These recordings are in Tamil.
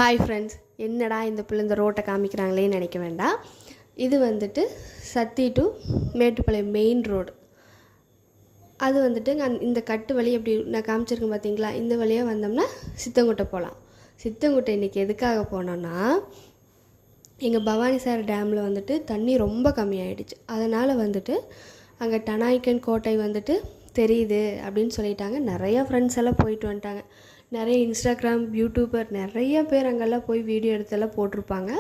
ஹாய் ஃப்ரெண்ட்ஸ், என்னடா இந்த பிள்ளை இந்த ரோட்டை காமிக்கிறாங்களேன்னு நினைக்க வேண்டாம். இது வந்துட்டு சத்தி டு மேட்டுப்பாளையம் மெயின் ரோடு. அது வந்துட்டு இந்த கட்டு வழி எப்படி நான் காமிச்சிருக்கேன் பார்த்தீங்களா, இந்த வழியாக வந்தோம்னா சித்தங்குட்டை போகலாம். சித்தங்குட்டை இன்றைக்கி எதுக்காக போனோன்னா, எங்கள் பவானிசாகர் டேமில் வந்துட்டு தண்ணி ரொம்ப கம்மியாயிடுச்சு. அதனால் வந்துட்டு அங்கே டனாய்க்கன் கோட்டை வந்துட்டு தெரியுது அப்படின்னு சொல்லிட்டாங்க. நிறையா ஃப்ரெண்ட்ஸ் எல்லாம் போயிட்டு வந்துட்டாங்க. நிறைய இன்ஸ்டாகிராம் யூடியூபர் நிறைய பேர் அங்கெல்லாம் போய் வீடியோ எடுத்தெல்லாம் போட்டிருப்பாங்க.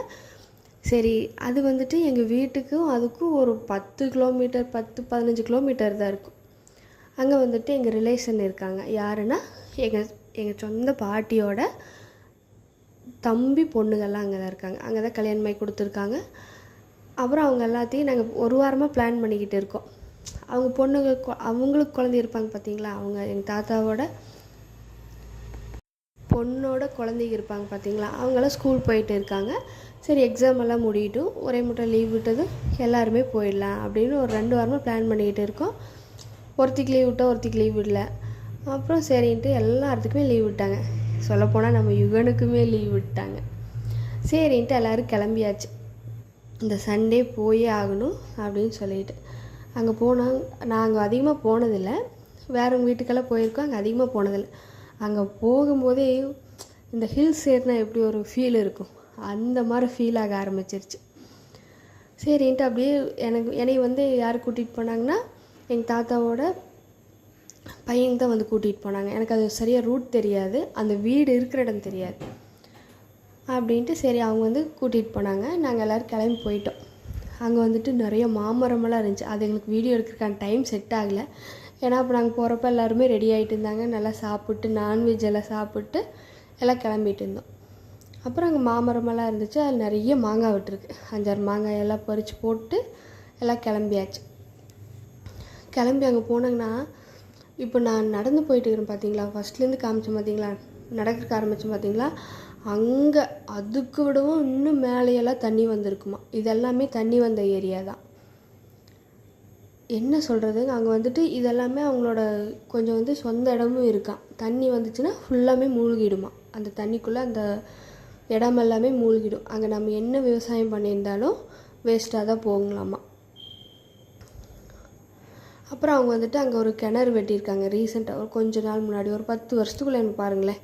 சரி, அது வந்துட்டு எங்கள் வீட்டுக்கும் அதுக்கும் ஒரு 10 கிலோமீட்டர் 10-15 கிலோமீட்டர் தான் இருக்கும். அங்கே வந்துட்டு எங்கள் ரிலேஷன் இருக்காங்க. யாருன்னா எங்கள் சொந்த பாட்டியோட தம்பி பொண்ணுங்கள்லாம் அங்கே தான் இருக்காங்க. அங்கே தான் கல்யாணமாகி கொடுத்துருக்காங்க. அப்புறம் அவங்க எல்லாத்தையும் நாங்கள் ஒரு வாரமாக பிளான் பண்ணிக்கிட்டு இருக்கோம். அவங்க அவங்களுக்கு குழந்தை இருப்பாங்க பார்த்தீங்களா, அவங்க எங்கள் தாத்தாவோட பொண்ணோட குழந்தைங்க இருப்பாங்க பார்த்தீங்களா, அவங்களாம் ஸ்கூல் போயிட்டு இருக்காங்க. சரி, எக்ஸாம் எல்லாம் முடியட்டும், ஒரே முட்டை லீவ் விட்டது எல்லாருமே போயிடலாம் அப்படின்னு ஒரு 2 வாரமாக பிளான் பண்ணிக்கிட்டு இருக்கோம். ஒருத்திக்கு லீவ் விட்டால் ஒருத்திக்கு லீவ் விடல. அப்புறம் சரின்ட்டு எல்லாத்துக்குமே லீவ் விட்டாங்க. சொல்லப்போனால் நம்ம யுகனுக்குமே லீவ் விட்டாங்க. சரின்ட்டு எல்லோரும் கிளம்பியாச்சு. இந்த சண்டே போயே ஆகணும் அப்படின்னு சொல்லிட்டு அங்கே போனாங்க. நாங்கள் அதிகமாக போனதில்லை, வேறவங்க வீட்டுக்கெல்லாம் போயிருக்கோம். அங்கே அதிகமாக போனதில்லை. அங்கே போகும்போதே இந்த ஹில்ஸ் ஏறினா எப்படி ஒரு ஃபீல் இருக்கும், அந்த மாதிரி ஃபீல் ஆக ஆரம்பிச்சிருச்சு. சரின்ட்டு அப்படியே என்னை வந்து யார் கூட்டிகிட்டு போனாங்கன்னா, எங்கள் தாத்தாவோட பையன் தான் வந்து கூட்டிகிட்டு போனாங்க. எனக்கு அது சரியாக ரூட் தெரியாது, அந்த வீடு இருக்கிற இடம் தெரியாது. அப்படின்ட்டு சரி அவங்க வந்து கூட்டிகிட்டு போனாங்க. நாங்கள் எல்லோரும் கிளம்பி போயிட்டோம். அங்கே வந்துட்டு நிறைய மாமரமெல்லாம் இருந்துச்சு. அது எங்களுக்கு வீடியோ எடுக்கிறதுக்கான டைம் செட் ஆகலை. ஏன்னா அப்போ நாங்கள் போகிறப்ப எல்லாருமே ரெடி ஆகிட்டு இருந்தாங்க. நல்லா சாப்பிட்டு நான்வெஜ் எல்லாம் சாப்பிட்டு எல்லாம் கிளம்பிட்டு இருந்தோம். அப்புறம் அங்கே மாமரமெல்லாம் இருந்துச்சு. அதில் நிறைய மாங்காய் விட்டுருக்கு. 5-6 மாங்காய் எல்லாம் பறித்து போட்டு எல்லாம் கிளம்பியாச்சு. கிளம்பி அங்கே போனாங்கன்னா, இப்போ நான் நடந்து போயிட்டு இருக்கிறேன் பார்த்தீங்களா, ஃபஸ்ட்லேருந்து காமிச்சேன் பார்த்தீங்களா, நடக்கிறதுக்கு ஆரம்பித்தேன் பார்த்தீங்களா, அங்கே அதுக்கு விடவும் இன்னும் மேலேயெல்லாம் தண்ணி வந்திருக்குமா. இதெல்லாமே தண்ணி வந்த ஏரியா தான். என்ன சொல்கிறது, அங்கே வந்துட்டு இதெல்லாமே அவங்களோட கொஞ்சம் வந்து சொந்த இடமும் இருக்கான். தண்ணி வந்துச்சுன்னா ஃபுல்லாமே மூழ்கிடுமா. அந்த தண்ணிக்குள்ளே அந்த இடம் எல்லாமே மூழ்கிடும். அங்கே நம்ம என்ன விவசாயம் பண்ணியிருந்தாலும் வேஸ்ட்டாக தான் போகலாமா. அப்புறம் அவங்க வந்துட்டு அங்கே ஒரு கிணறு வெட்டியிருக்காங்க. ரீசெண்டாக ஒரு கொஞ்ச நாள் முன்னாடி, ஒரு 10 வருஷத்துக்குள்ளே எனக்கு பாருங்களேன்,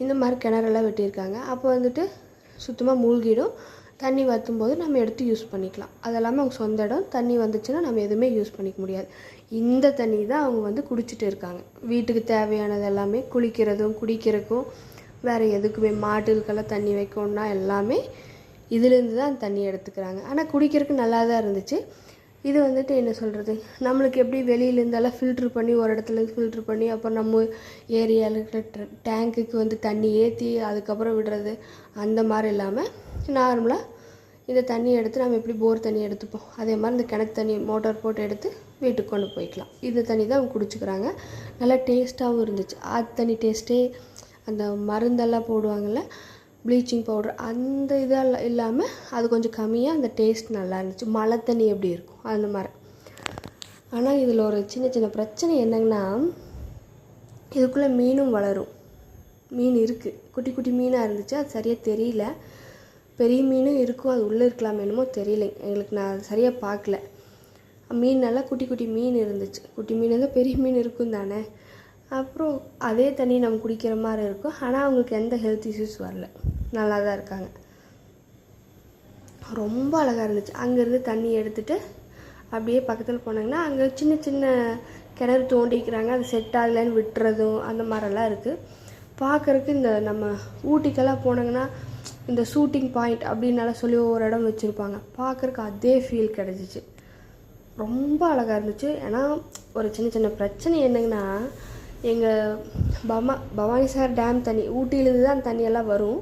இந்த மாதிரி கிணறெல்லாம் வெட்டியிருக்காங்க. அப்போ வந்துட்டு சுத்தமாக மூழ்கிடும். தண்ணி வற்றும்போது நம்ம எடுத்து யூஸ் பண்ணிக்கலாம். அதெல்லாமே அவங்க சொந்த இடம். தண்ணி வந்துச்சுன்னா நம்ம எதுவுமே யூஸ் பண்ணிக்க முடியாது. இந்த தண்ணி தான் அவங்க வந்து குடிச்சிட்டு இருக்காங்க. வீட்டுக்கு தேவையானது எல்லாமே, குளிக்கிறதும் குடிக்கிறதுக்கும் வேறு எதுக்குமே, மாட்டுக்கெல்லாம் தண்ணி வைக்கணுன்னா எல்லாமே இதுலேருந்து தான் அந்த தண்ணி எடுத்துக்கிறாங்க. ஆனால் குடிக்கிறதுக்கு நல்லா தான் இருந்துச்சு. இது வந்துட்டு என்ன சொல்கிறது, நம்மளுக்கு எப்படி வெளியிலேருந்தெல்லாம் ஃபில்ட்ரு பண்ணி ஒரு இடத்துல ஃபில்ட்ரு பண்ணி அப்புறம் நம்ம ஏரியாவில் இருக்கிற டேங்க்குக்கு வந்து தண்ணி ஏற்றி அதுக்கப்புறம் விடுறது, அந்த மாதிரி இல்லாமல் நார்மலாக இந்த தண்ணி எடுத்து நம்ம எப்படி போர் தண்ணி எடுத்துப்போம், அதே மாதிரி இந்த கிணத்து தண்ணி மோட்டார் போட்டு எடுத்து வீட்டுக்கு கொண்டு போய்க்கலாம். இந்த தண்ணி தான் அவங்க குடிச்சிக்கிறாங்க. நல்லா டேஸ்ட்டாகவும் இருந்துச்சு. ஆற்று தண்ணி டேஸ்ட்டே, அந்த மருந்தெல்லாம் போடுவாங்கள்ல, ப்ளீச்சிங் பவுடர், அந்த இதெல்லாம் இல்லாமல் அது கொஞ்சம் கம்மியாக அந்த டேஸ்ட் நல்லா இருந்துச்சு. மழை தண்ணி எப்படி இருக்கும் அந்த மாதிரி. ஆனால் இதில் ஒரு சின்ன சின்ன பிரச்சனை என்னங்கன்னா, இதுக்குள்ளே மீனும் வளரும். மீன் இருக்குது, குட்டி குட்டி மீனாக இருந்துச்சு. அது சரியாக தெரியல. பெரிய மீனும் இருக்கும், அது உள்ளே இருக்கலாம் என்னமோ தெரியல எங்களுக்கு. நான் அது சரியாக பார்க்கல. மீன் நல்லா குட்டி குட்டி மீன் இருந்துச்சு. குட்டி மீன் இருந்தால் பெரிய மீன் இருக்கும் தானே. அப்புறம் அதே தண்ணி நம்ம குடிக்கிற மாதிரி இருக்கும். ஆனால் அவங்களுக்கு எந்த ஹெல்த் இஷ்யூஸ் வரல, நல்லா தான் இருக்காங்க. ரொம்ப அழகாக இருந்துச்சு. அங்கேருந்து தண்ணி எடுத்துகிட்டு அப்படியே பக்கத்தில் போனாங்கன்னா அங்கே சின்ன சின்ன கிணறு தோண்டிக்கிறாங்க. அது செட் ஆகலைன்னு விட்டுறதும் அந்த மாதிரிலாம் இருக்குது. பார்க்குறதுக்கு இந்த நம்ம ஊட்டிக்கெல்லாம் போனாங்கன்னா இந்த ஷூட்டிங் பாயிண்ட் அப்படின்னால சொல்லி ஒரு இடம் வச்சுருப்பாங்க. பார்க்குறக்கு அதே ஃபீல் கிடச்சிச்சு. ரொம்ப அழகாக இருந்துச்சு. ஏன்னா ஒரு சின்ன சின்ன பிரச்சனை என்னங்கன்னா, எங்கள் பவானிசாகர் டேம் தண்ணி ஊட்டியிலேருந்து தான் அந்த தண்ணியெல்லாம் வரும்.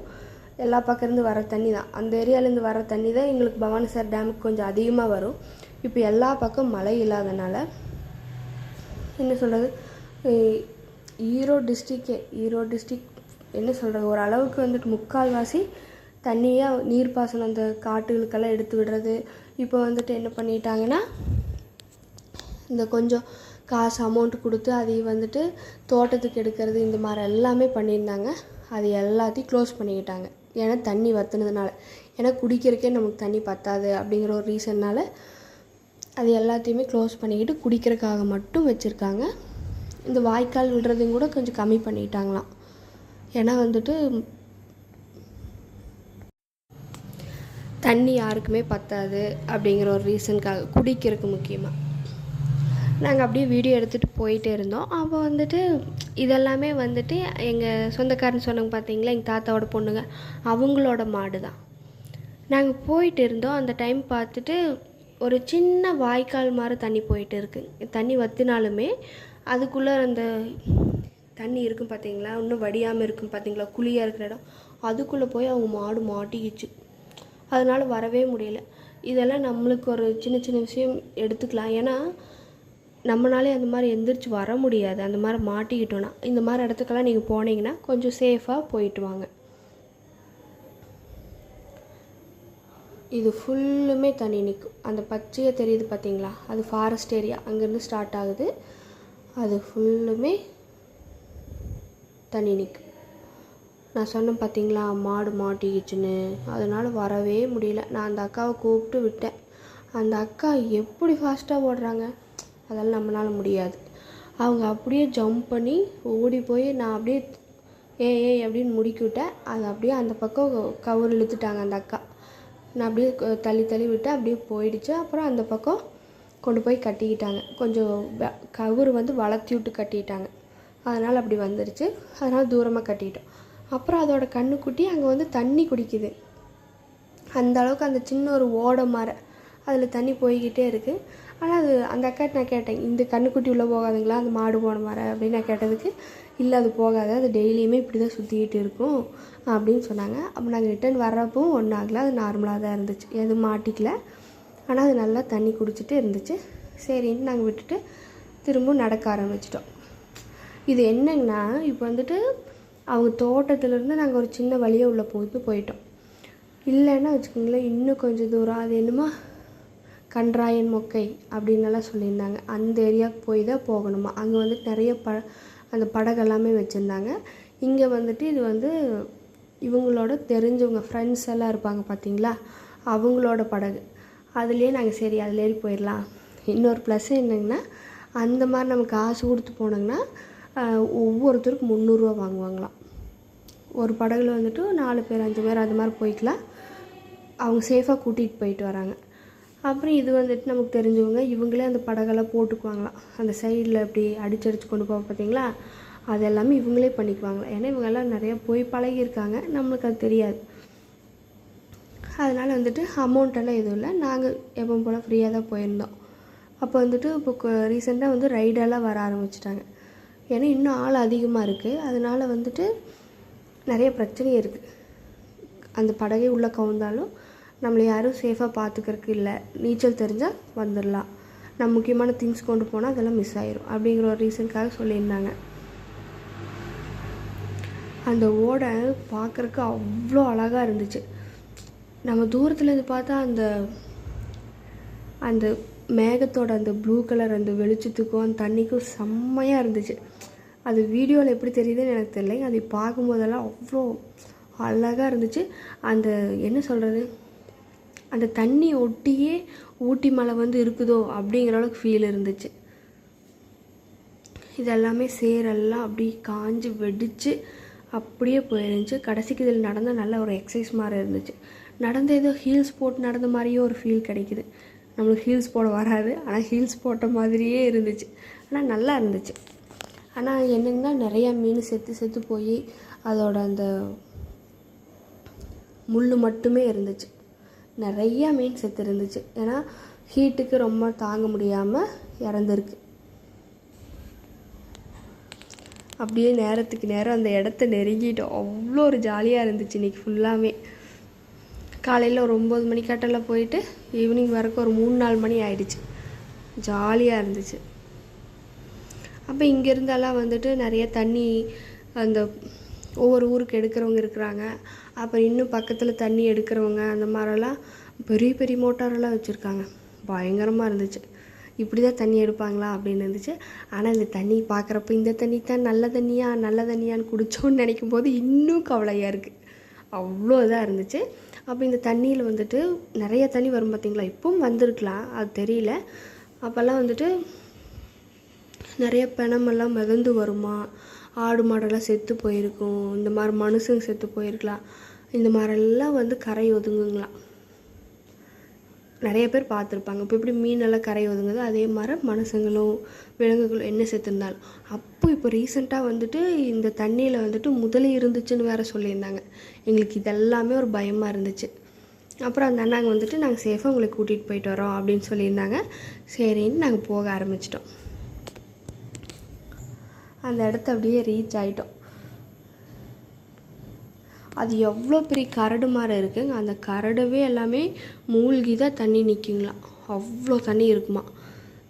எல்லா பக்கத்துலேருந்து வர தண்ணி தான், அந்த ஏரியாவிலேருந்து வர தண்ணி தான் எங்களுக்கு பவானிசாகர் டேமுக்கு கொஞ்சம் அதிகமாக வரும். இப்போ எல்லா பக்கம் மழை இல்லாதனால என்ன சொல்கிறது, ஈரோடு டிஸ்ட்ரிக் என்ன சொல்கிறது, ஒரு அளவுக்கு வந்துட்டு முக்கால்வாசி தண்ணியாக நீர்ப்பாசனம் அந்த காட்டுகளுக்கெல்லாம் எடுத்து விடுறது. இப்போ வந்துட்டு என்ன பண்ணிட்டாங்கன்னா, இந்த கொஞ்சம் காசு அமௌண்ட் கொடுத்து அதையும் வந்துட்டு தோட்டத்துக்கு எடுக்கிறது, இந்த மாதிரி எல்லாமே பண்ணியிருந்தாங்க. அது எல்லாத்தையும் க்ளோஸ் பண்ணிக்கிட்டாங்க. ஏன்னா தண்ணி வற்றுனதுனால. ஏன்னா குடிக்கிறதுக்கே நமக்கு தண்ணி பத்தாது அப்படிங்கிற ஒரு ரீசன்னால் அது எல்லாத்தையுமே க்ளோஸ் பண்ணிக்கிட்டு குடிக்கிறதுக்காக மட்டும் வச்சுருக்காங்க. இந்த வாய்க்கால் விடுறதையும் கூட கொஞ்சம் கம்மி பண்ணிட்டாங்களாம். ஏன்னா வந்துட்டு தண்ணி யாருக்குமே பத்தாது அப்படிங்கிற ஒரு ரீசனுக்காக, குடிக்கிறதுக்கு முக்கியமாக. நாங்கள் அப்படியே வீடியோ எடுத்துகிட்டு போயிட்டே இருந்தோம். அப்போ வந்துட்டு இதெல்லாமே வந்துட்டு எங்கள் சொந்தக்காரன்னு சொன்னாங்க பார்த்தீங்களா, எங்கள் தாத்தாவோட பொண்ணுங்க, அவங்களோட மாடு தான். நாங்கள் போயிட்டு இருந்தோம். அந்த டைம் பார்த்துட்டு ஒரு சின்ன வாய்க்கால் மாதிரி தண்ணி போயிட்டு இருக்குது. தண்ணி வற்றினாலுமே அதுக்குள்ளே அந்த தண்ணி இருக்கும் பார்த்தீங்களா, இன்னும் வடியாமல் இருக்கும் பார்த்தீங்களா, குழியாக இருக்கிற இடம், அதுக்குள்ளே போய் அவங்க மாடு மாட்டிக்கிச்சு. அதனால் வரவே முடியல. இதெல்லாம் நம்மளுக்கு ஒரு சின்ன சின்ன விஷயம் எடுத்துக்கலாம். ஏன்னா நம்மளாலே அந்த மாதிரி எந்திரிச்சு வர முடியாது. அந்த மாதிரி மாட்டிக்கிட்டோன்னா இந்த மாதிரி இடத்துக்கெல்லாம் நீங்கள் போனீங்கன்னா கொஞ்சம் சேஃபாக போயிட்டு வாங்க. இது ஃபுல்லுமே தண்ணி நிற்கும். அந்த பச்சையாக தெரியுது பார்த்தீங்களா, அது ஃபாரஸ்ட் ஏரியா, அங்கேருந்து ஸ்டார்ட் ஆகுது. அது ஃபுல்லுமே தண்ணி நிற்கும். நான் சொன்னேன் பார்த்தீங்களா மாடு மாட்டிக்கிச்சுன்னு, அதனால் வரவே முடியல. நான் அந்த அக்காவை கூப்பிட்டு விட்டேன். அந்த அக்கா எப்படி ஃபாஸ்ட்டாக ஓடுறாங்க, அதெல்லாம் நம்மளால் முடியாது. அவங்க அப்படியே ஜம்ப் பண்ணி ஓடி போய் நான் அப்படியே ஏய் அப்படின்னு முடுக்கி விட்டேன். அது அப்படியே அந்த பக்கம் கவுரு இழுத்துட்டாங்க அந்த அக்கா. நான் அப்படியே தள்ளி தள்ளி விட்டு அப்படியே போயிடுச்சு. அப்புறம் அந்த பக்கம் கொண்டு போய் கட்டிக்கிட்டாங்க. கொஞ்சம் கவுரு வந்து வளர்த்தி விட்டு கட்டிட்டாங்க. அதனால் அப்படி வந்துடுச்சு. அதனால் தூரமாக கட்டிட்டோம். அப்புறம் அதோட கண்ணுக்குட்டி அங்கே வந்து தண்ணி குடிக்குது. அந்த அளவுக்கு அந்த சின்ன ஒரு ஓடை மாதிரி அதில் தண்ணி போய்கிட்டே இருக்குது. ஆனால் அது அந்த அக்காட்ட நான் கேட்டேன், இந்த கண்ணுக்குட்டி உள்ளே போகாதுங்களா அந்த மாடு போன மாதிரி அப்படின்னு நான் கேட்டதுக்கு, இல்லை அது போகாது, அது டெய்லியுமே இப்படி தான் சுற்றிக்கிட்டு இருக்கும் அப்படின்னு சொன்னாங்க. அப்போ நாங்கள் ரிட்டர்ன் வர்றப்பவும் ஒன்றும் ஆகலை, அது நார்மலாக தான் இருந்துச்சு, எதுவும் மாட்டிக்கல. ஆனால் அது நல்லா தண்ணி குடிச்சிட்டு இருந்துச்சு. சரின்ட்டு நாங்கள் விட்டுட்டு திரும்பவும் நடக்க ஆரம்பிச்சிட்டோம். இது என்னங்கன்னா, இப்போ வந்துட்டு அவங்க தோட்டத்துலேருந்து நாங்கள் ஒரு சின்ன வழியை உள்ளே போயிட்டோம். இல்லைன்னா வச்சுக்கோங்களேன், இன்னும் கொஞ்சம் தூரம் அது என்னமோ கன்றாயன் மொக்கை அப்படின்னலாம் சொல்லியிருந்தாங்க. அந்த ஏரியாவுக்கு போய் தான் போகணுமா. அங்கே வந்துட்டு நிறைய அந்த படகெல்லாமே வச்சுருந்தாங்க. இங்கே வந்துட்டு இது வந்து இவங்களோட தெரிஞ்சவங்க ஃப்ரெண்ட்ஸ் எல்லாம் இருப்பாங்க பார்த்தீங்களா, அவங்களோட படகு. அதுலேயே நாங்கள் சரி அதில் ஏறி போயிடலாம். இன்னொரு ப்ளஸ் என்னங்கன்னா, அந்த மாதிரி நம்ம காசு கொடுத்து போனோங்கன்னா ஒவ்வொருத்தருக்கும் 300 ரூபா வாங்குவாங்களாம். ஒரு படகுல வந்துட்டு 4 பேர் 5 பேர் அது மாதிரி போய்க்கலாம். அவங்க சேஃபாக கூட்டிகிட்டு போயிட்டு வராங்க. அப்புறம் இது வந்துட்டு நமக்கு தெரிஞ்சவங்க, இவங்களே அந்த படகெல்லாம் போட்டுக்குவாங்களாம். அந்த சைடில் அப்படி அடிச்சடிச்சு கொண்டு போக பார்த்தீங்களா, அது எல்லாமே இவங்களே பண்ணிக்குவாங்களாம். ஏன்னா இவங்கெல்லாம் நிறையா போய் பழகியிருக்காங்க, நம்மளுக்கு அது தெரியாது. அதனால் வந்துட்டு அமௌண்ட்டெல்லாம் எதுவும் இல்லை. நாங்கள் எப்போ போல் ஃப்ரீயாக தான் போயிருந்தோம். அப்போ வந்துட்டு இப்போ ரீசெண்டாக வந்து ரைடெல்லாம் வர ஆரம்பிச்சிட்டாங்க. ஏன்னா இன்னும் ஆள் அதிகமாக இருக்குது. அதனால் வந்துட்டு நிறைய பிரச்சனையும் இருக்குது. அந்த படகே உள்ளே கவுந்தாலும் நம்மளை யாரும் சேஃபாக பார்த்துக்கிறதுக்கு இல்லை. நீச்சல் தெரிஞ்சால் வந்துடலாம், நம்ம முக்கியமான திங்ஸ் கொண்டு போனால் அதெல்லாம் மிஸ் ஆயிரும் அப்படிங்கிற ஒரு ரீசனுக்காக சொல்லியிருந்தாங்க. அந்த ஓடை பார்க்குறக்கு அவ்வளோ அழகாக இருந்துச்சு. நம்ம தூரத்தில் இது பார்த்தா அந்த அந்த மேகத்தோட அந்த ப்ளூ கலர் அந்த வெளிச்சத்துக்கும் அந்த தண்ணிக்கும் செம்மையாக இருந்துச்சு. அது வீடியோவில் எப்படி தெரியுதுன்னு எனக்கு தெரியல. அதை பார்க்கும்போதெல்லாம் அவ்வளோ அழகாக இருந்துச்சு. அந்த என்ன சொல்கிறது, அந்த தண்ணி ஒட்டியே ஊட்டி மலை வந்து இருக்குதோ அப்படிங்கிற அளவுக்கு ஃபீல் இருந்துச்சு. இதெல்லாமே சேரெல்லாம் அப்படி காஞ்சி வெடித்து அப்படியே போயிருந்துச்சு. கடைசிக்கு இதில் நடந்தால் நல்ல ஒரு எக்ஸசைஸ் மாதிரி இருந்துச்சு. நடந்த ஏதோ ஹீல்ஸ் போட்டு நடந்த மாதிரியே ஒரு ஃபீல் கிடைக்குது. நம்மளுக்கு ஹீல்ஸ் போட வராது, ஆனால் ஹீல்ஸ் போட்ட மாதிரியே இருந்துச்சு. ஆனால் நல்லா இருந்துச்சு. ஆனால் என்னங்கன்னா, நிறையா மீன் செத்து போய் அதோட அந்த முள் மட்டுமே இருந்துச்சு. நிறையா மீன் செத்து இருந்துச்சு. ஏன்னா ஹீட்டுக்கு ரொம்ப தாங்க முடியாமல் இறந்துருக்கு. அப்படியே நேரத்துக்கு நேரம் அந்த இடத்த நெருங்கிட்டோம். அவ்வளோ ஒரு ஜாலியாக இருந்துச்சு இன்றைக்கி ஃபுல்லாமே. காலையில் ஒரு 9 மணிக்காட்டெல்லாம் போயிட்டு ஈவினிங் வரைக்கும் ஒரு 3-4 மணி ஆயிடுச்சு. ஜாலியாக இருந்துச்சு. அப்போ இங்கேருந்தெல்லாம் வந்துட்டு நிறைய தண்ணி அந்த ஒவ்வொரு ஊருக்கு எடுக்கிறவங்க இருக்கிறாங்க. அப்புறம் இன்னும் பக்கத்தில் தண்ணி எடுக்கிறவங்க அந்த மாதிரிலாம் பெரிய பெரிய மோட்டாரெல்லாம் வச்சுருக்காங்க. பயங்கரமாக இருந்துச்சு. இப்படி தான் தண்ணி எடுப்பாங்களா அப்படின்னு இருந்துச்சு. ஆனால் இந்த தண்ணி பார்க்குறப்ப இந்த தண்ணி தான் நல்ல தண்ணியான்னு குடித்தோன்னு நினைக்கும் போது இன்னும் கவலையாக இருக்குது. அவ்வளோ இதாக இருந்துச்சு. அப்போ இந்த தண்ணியில் வந்துட்டு நிறைய தண்ணி வரும் பார்த்திங்களா, இப்பவும் வந்திருக்கலாம், அது தெரியல. அப்போல்லாம் வந்துட்டு நிறைய பிணமெல்லாம் மிதந்து வருமா, ஆடு மாடெல்லாம் செத்து போயிருக்கும், இந்த மாதிரி மனுஷங்க செத்து போயிருக்கலாம், இந்த மாதிரிலாம் வந்து கரை ஒதுங்குங்களாம். நிறைய பேர் பார்த்துருப்பாங்க. இப்போ எப்படி மீனெல்லாம் கரை ஒதுங்குது, அதே மாதிரி மனுஷங்களும் விலங்குகளும் என்ன செத்துருந்தாலும். இப்போ ரீசெண்டாக வந்துட்டு இந்த தண்ணியில் வந்துட்டு முதலே இருந்துச்சுன்னு வேறு சொல்லியிருந்தாங்க. எங்களுக்கு இதெல்லாமே ஒரு பயமாக இருந்துச்சு. அப்புறம் அந்த அண்ணாங்க வந்துட்டு நாங்கள் சேஃபாக உங்களை கூட்டிகிட்டு போயிட்டு வரோம் அப்படின்னு சொல்லியிருந்தாங்க. சரின்னு நாங்கள் போக ஆரம்பிச்சிட்டோம். அந்த இடத்த அப்படியே ரீச் ஆகிட்டோம். அது எவ்வளோ பெரிய கரடு மாதிரி இருக்குங்க. அந்த கரடவே எல்லாமே மூழ்கி தான் தண்ணி நிற்குங்களாம், அவ்வளோ தண்ணி இருக்குமா.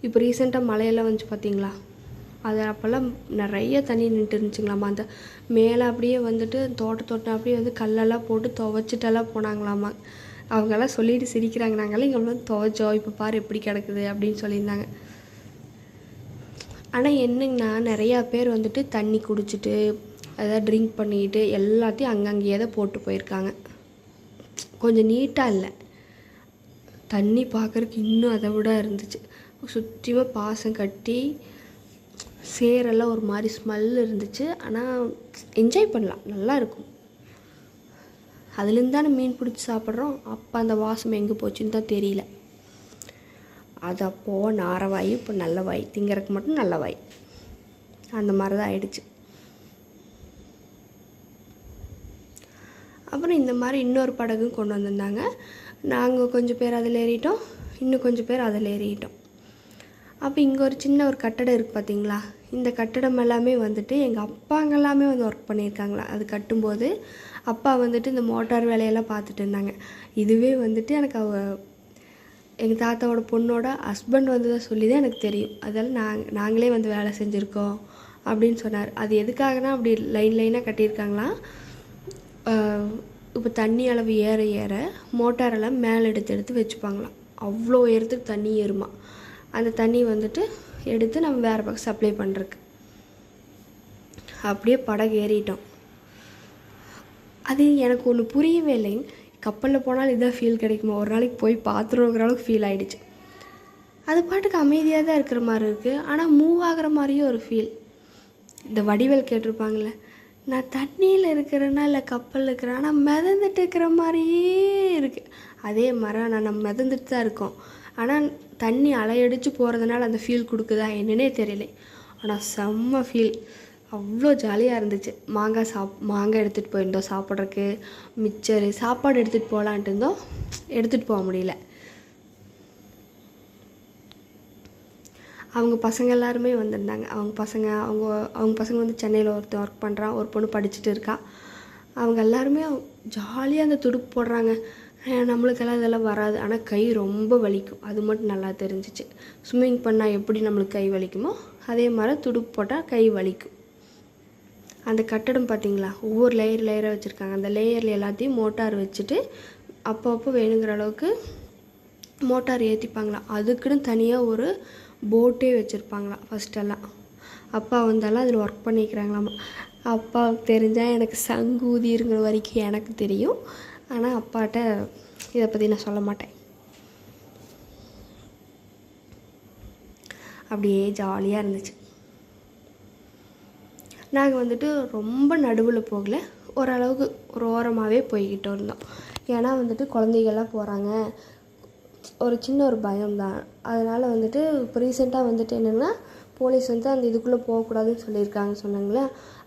இப்போ ரீசெண்டாக மழையெல்லாம் வந்துச்சு பார்த்தீங்களா, அது அப்போல்லாம் நிறைய தண்ணி நின்றுட்டு இருந்துச்சுங்களாம்மா. அந்த மேலே அப்படியே வந்துட்டு தோட்டம் அப்படியே வந்து கல்லெல்லாம் போட்டு துவைச்சிட்டெல்லாம் போனாங்களாம்மா. அவங்கெல்லாம் சொல்லிட்டு சிரிக்கிறாங்க, நாங்களாம் இங்கே வந்து துவைச்சோம், இப்போ பாரு எப்படி கிடக்குது அப்படின்னு சொல்லியிருந்தாங்க. ஆனால் என்னங்கன்னா நிறையா பேர் வந்துட்டு தண்ணி குடிச்சிட்டு அதாவது ட்ரிங்க் பண்ணிக்கிட்டு எல்லாத்தையும் அங்கங்கேயே தான் போட்டு போயிருக்காங்க. கொஞ்சம் நீட்டாக இல்லை, தண்ணி பார்க்குறதுக்கு இன்னும் அதை விட இருந்துச்சு. சுற்றியும் பாசம் கட்டி சேரெல்லாம் ஒரு மாதிரி ஸ்மெல் இருந்துச்சு. ஆனால் என்ஜாய் பண்ணலாம், நல்லாயிருக்கும். அதுலேருந்து தானே மீன் பிடிச்சி சாப்பிட்றோம். அப்போ அந்த வாசம் எங்கே போச்சுன்னு தான் தெரியல. அது அப்போது நார வாய், இப்போ நல்ல வாய், திங்கிறதுக்கு மட்டும் நல்ல வாய், அந்த மாதிரி தான் ஆயிடுச்சு. அப்புறம் இந்த மாதிரி இன்னொரு படகும் கொண்டு வந்திருந்தாங்க. நாங்கள் கொஞ்சம் பேர் அதில் ஏறிட்டோம், இன்னும் கொஞ்சம் பேர் அதில் ஏறிட்டோம். அப்போ இங்கே ஒரு சின்ன ஒரு கட்டடம் இருக்குது பார்த்தீங்களா, இந்த கட்டடம் எல்லாமே வந்துட்டு எங்கள் அப்பாங்க எல்லாமே வந்து ஒர்க் பண்ணியிருக்காங்களா. அது கட்டும்போது அப்பா வந்துட்டு இந்த மோட்டார் வேலையெல்லாம் பார்த்துட்டு இருந்தாங்க. இதுவே வந்துட்டு எனக்கு எங்கள் தாத்தாவோட பொண்ணோட ஹஸ்பண்ட் வந்து தான் சொல்லி தான் எனக்கு தெரியும். அதெல்லாம் நாங்களே வந்து வேலை செஞ்சுருக்கோம் அப்படின்னு சொன்னார். அது எதுக்காகனா அப்படி லைனாக கட்டியிருக்காங்களாம். இப்போ தண்ணி அளவு ஏற ஏற மோட்டாரெல்லாம் மேலே எடுத்து வச்சுப்பாங்களாம். அவ்வளோ உயரத்துக்கு தண்ணி ஏறுமா. அந்த தண்ணி வந்துட்டு எடுத்து நம்ம வேறு பக்கம் சப்ளை பண்ணுறதுக்கு. அப்படியே படகு ஏறிட்டோம். அது எனக்கு ஒன்று புரியவே இல்லைங்க. கப்பலில் போனாலும் இதான் ஃபீல் கிடைக்குமா, ஒரு நாளைக்கு போய் பார்த்துருங்கிற அளவுக்கு ஃபீல் ஆகிடுச்சு. அது பாட்டுக்கு அமைதியாக தான் இருக்கிற மாதிரி இருக்குது, ஆனால் மூவ் ஆகிற மாதிரியும் ஒரு ஃபீல். இந்த வடிவேல் கேட்டிருப்பாங்களே, நான் தண்ணியில் இருக்கிறேன்னா இல்லை கப்பலில் இருக்கிறேன், ஆனால் மிதந்துட்டு இருக்கிற மாதிரியே இருக்குது. அதே மாதிரி நம்ம மிதந்துட்டு தான் இருக்கோம், ஆனால் தண்ணி அலையடிச்சு போகிறதுனால அந்த ஃபீல் கொடுக்குதா என்னன்னே தெரியல. ஆனால் செம்ம ஃபீல், அவ்வளோ ஜாலியாக இருந்துச்சு. மாங்காய் எடுத்துகிட்டு போயிருந்தோம் சாப்பிட்றதுக்கு, மிச்சரு சாப்பாடு எடுத்துகிட்டு போகலான்ட்டு இருந்தோம், எடுத்துகிட்டு போக முடியல. அவங்க பசங்க எல்லாருமே வந்திருந்தாங்க. அவங்க பசங்க வந்து சென்னையில் ஒருத்தர் ஒர்க் பண்ணுறான், ஒரு பொண்ணு படிச்சுட்டு இருக்கா. அவங்க எல்லாருமே ஜாலியாக அந்த துடுப்பு போடுறாங்க. நம்மளுக்கெல்லாம் இதெல்லாம் வராது, ஆனால் கை ரொம்ப வலிக்கும், அது மட்டும் நல்லா தெரிஞ்சிச்சு. ஸ்விம்மிங் பண்ணால் எப்படி நம்மளுக்கு கை வலிக்குமோ அதே மாதிரி துடுப்பு போட்டால் கை வலிக்கும். அந்த கட்டடம் பார்த்திங்களா, ஒவ்வொரு லேயராக வச்சுருக்காங்க. அந்த லேயரில் எல்லாத்தையும் மோட்டார் வச்சுட்டு அப்பப்போ வேணுங்கிற அளவுக்கு மோட்டார் ஏற்றிப்பாங்களாம். அதுக்குன்னு தனியாக ஒரு போட்டே வச்சுருப்பாங்களாம். ஃபஸ்ட்டெல்லாம் அப்பா வந்தாலும் அதில் ஒர்க் பண்ணிக்கிறாங்களாமா. அப்பாவுக்கு தெரிஞ்சால் எனக்கு சங்கூதிங்கிற வரைக்கும் எனக்கு தெரியும், ஆனால் அப்பாட்ட இதை பற்றி நான் சொல்ல மாட்டேன். அப்படியே ஜாலியாக இருந்துச்சு. நாங்கள் வந்துட்டு ரொம்ப நடுவில் போகல, ஓரளவுக்கு ஒரு ஓரமாகவே போய்கிட்டு இருந்தோம். ஏன்னா வந்துட்டு குழந்தைகள்லாம் போகிறாங்க, ஒரு சின்ன ஒரு பயம்தான். அதனால் வந்துட்டு இப்போ ரீசெண்டாக வந்துட்டு என்னென்னா போலீஸ் வந்து அந்த இதுக்குள்ளே போகக்கூடாதுன்னு சொல்லியிருக்காங்க சொன்னாங்களே,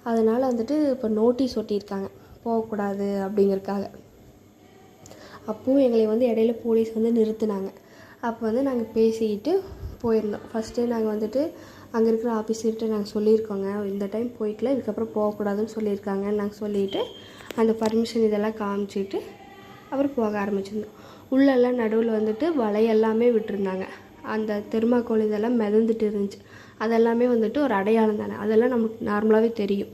அதனால் வந்துட்டு இப்போ நோட்டீஸ் ஒட்டியிருக்காங்க போகக்கூடாது அப்படிங்கிறதுக்காக. அப்போவும் எங்களை வந்து இடையில போலீஸ் வந்து நிறுத்தினாங்க. அப்போ வந்து நாங்கள் பேசிக்கிட்டு போயிருந்தோம். ஃபஸ்ட்டே நாங்கள் வந்துட்டு அங்கே இருக்கிற ஆஃபீஸர்கிட்ட நாங்கள் சொல்லியிருக்கோங்க, இந்த டைம் போய்க்கல, இதுக்கப்புறம் போகக்கூடாதுன்னு சொல்லியிருக்காங்கன்னு நாங்கள் சொல்லிவிட்டு அந்த பர்மிஷன் இதெல்லாம் காமிச்சிட்டு அப்புறம் போக ஆரம்பிச்சிருந்தோம். உள்ளெல்லாம் நடுவில் வந்துட்டு வலையெல்லாமே விட்டுருந்தாங்க. அந்த தெர்மாக்கோல் இதெல்லாம் மிதந்துட்டு இருந்துச்சு. அதெல்லாமே வந்துட்டு ஒரு அடையாளம் தானே, அதெல்லாம் நமக்கு நார்மலாகவே தெரியும்.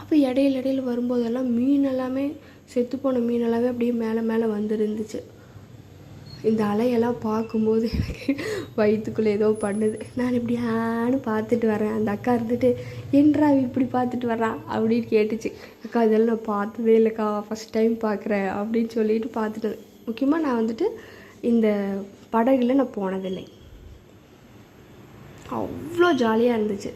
அப்போ இடையில வரும்போதெல்லாம் மீன் எல்லாமே செத்துப்போன மீன் எல்லாமே அப்படியே மேலே வந்துருந்துச்சு. இந்த அலையெல்லாம் பார்க்கும்போது எனக்கு வயிற்றுக்குள்ளே ஏதோ பண்ணுது. நான் இப்படி ஆன்னு பார்த்துட்டு வரேன். அந்த அக்கா இருந்துட்டு என்றா இப்படி பார்த்துட்டு வர்றான் அப்படின்னு கேட்டுச்சு. அக்கா இதெல்லாம் நான் பார்த்ததே இல்லைக்கா, ஃபஸ்ட் டைம் பார்க்குறேன் அப்படின்னு சொல்லிட்டு பார்த்துட்டு. முக்கியமாக நான் வந்துட்டு இந்த படகுல நான் போனதில்லை. அவ்வளோ ஜாலியாக இருந்துச்சு.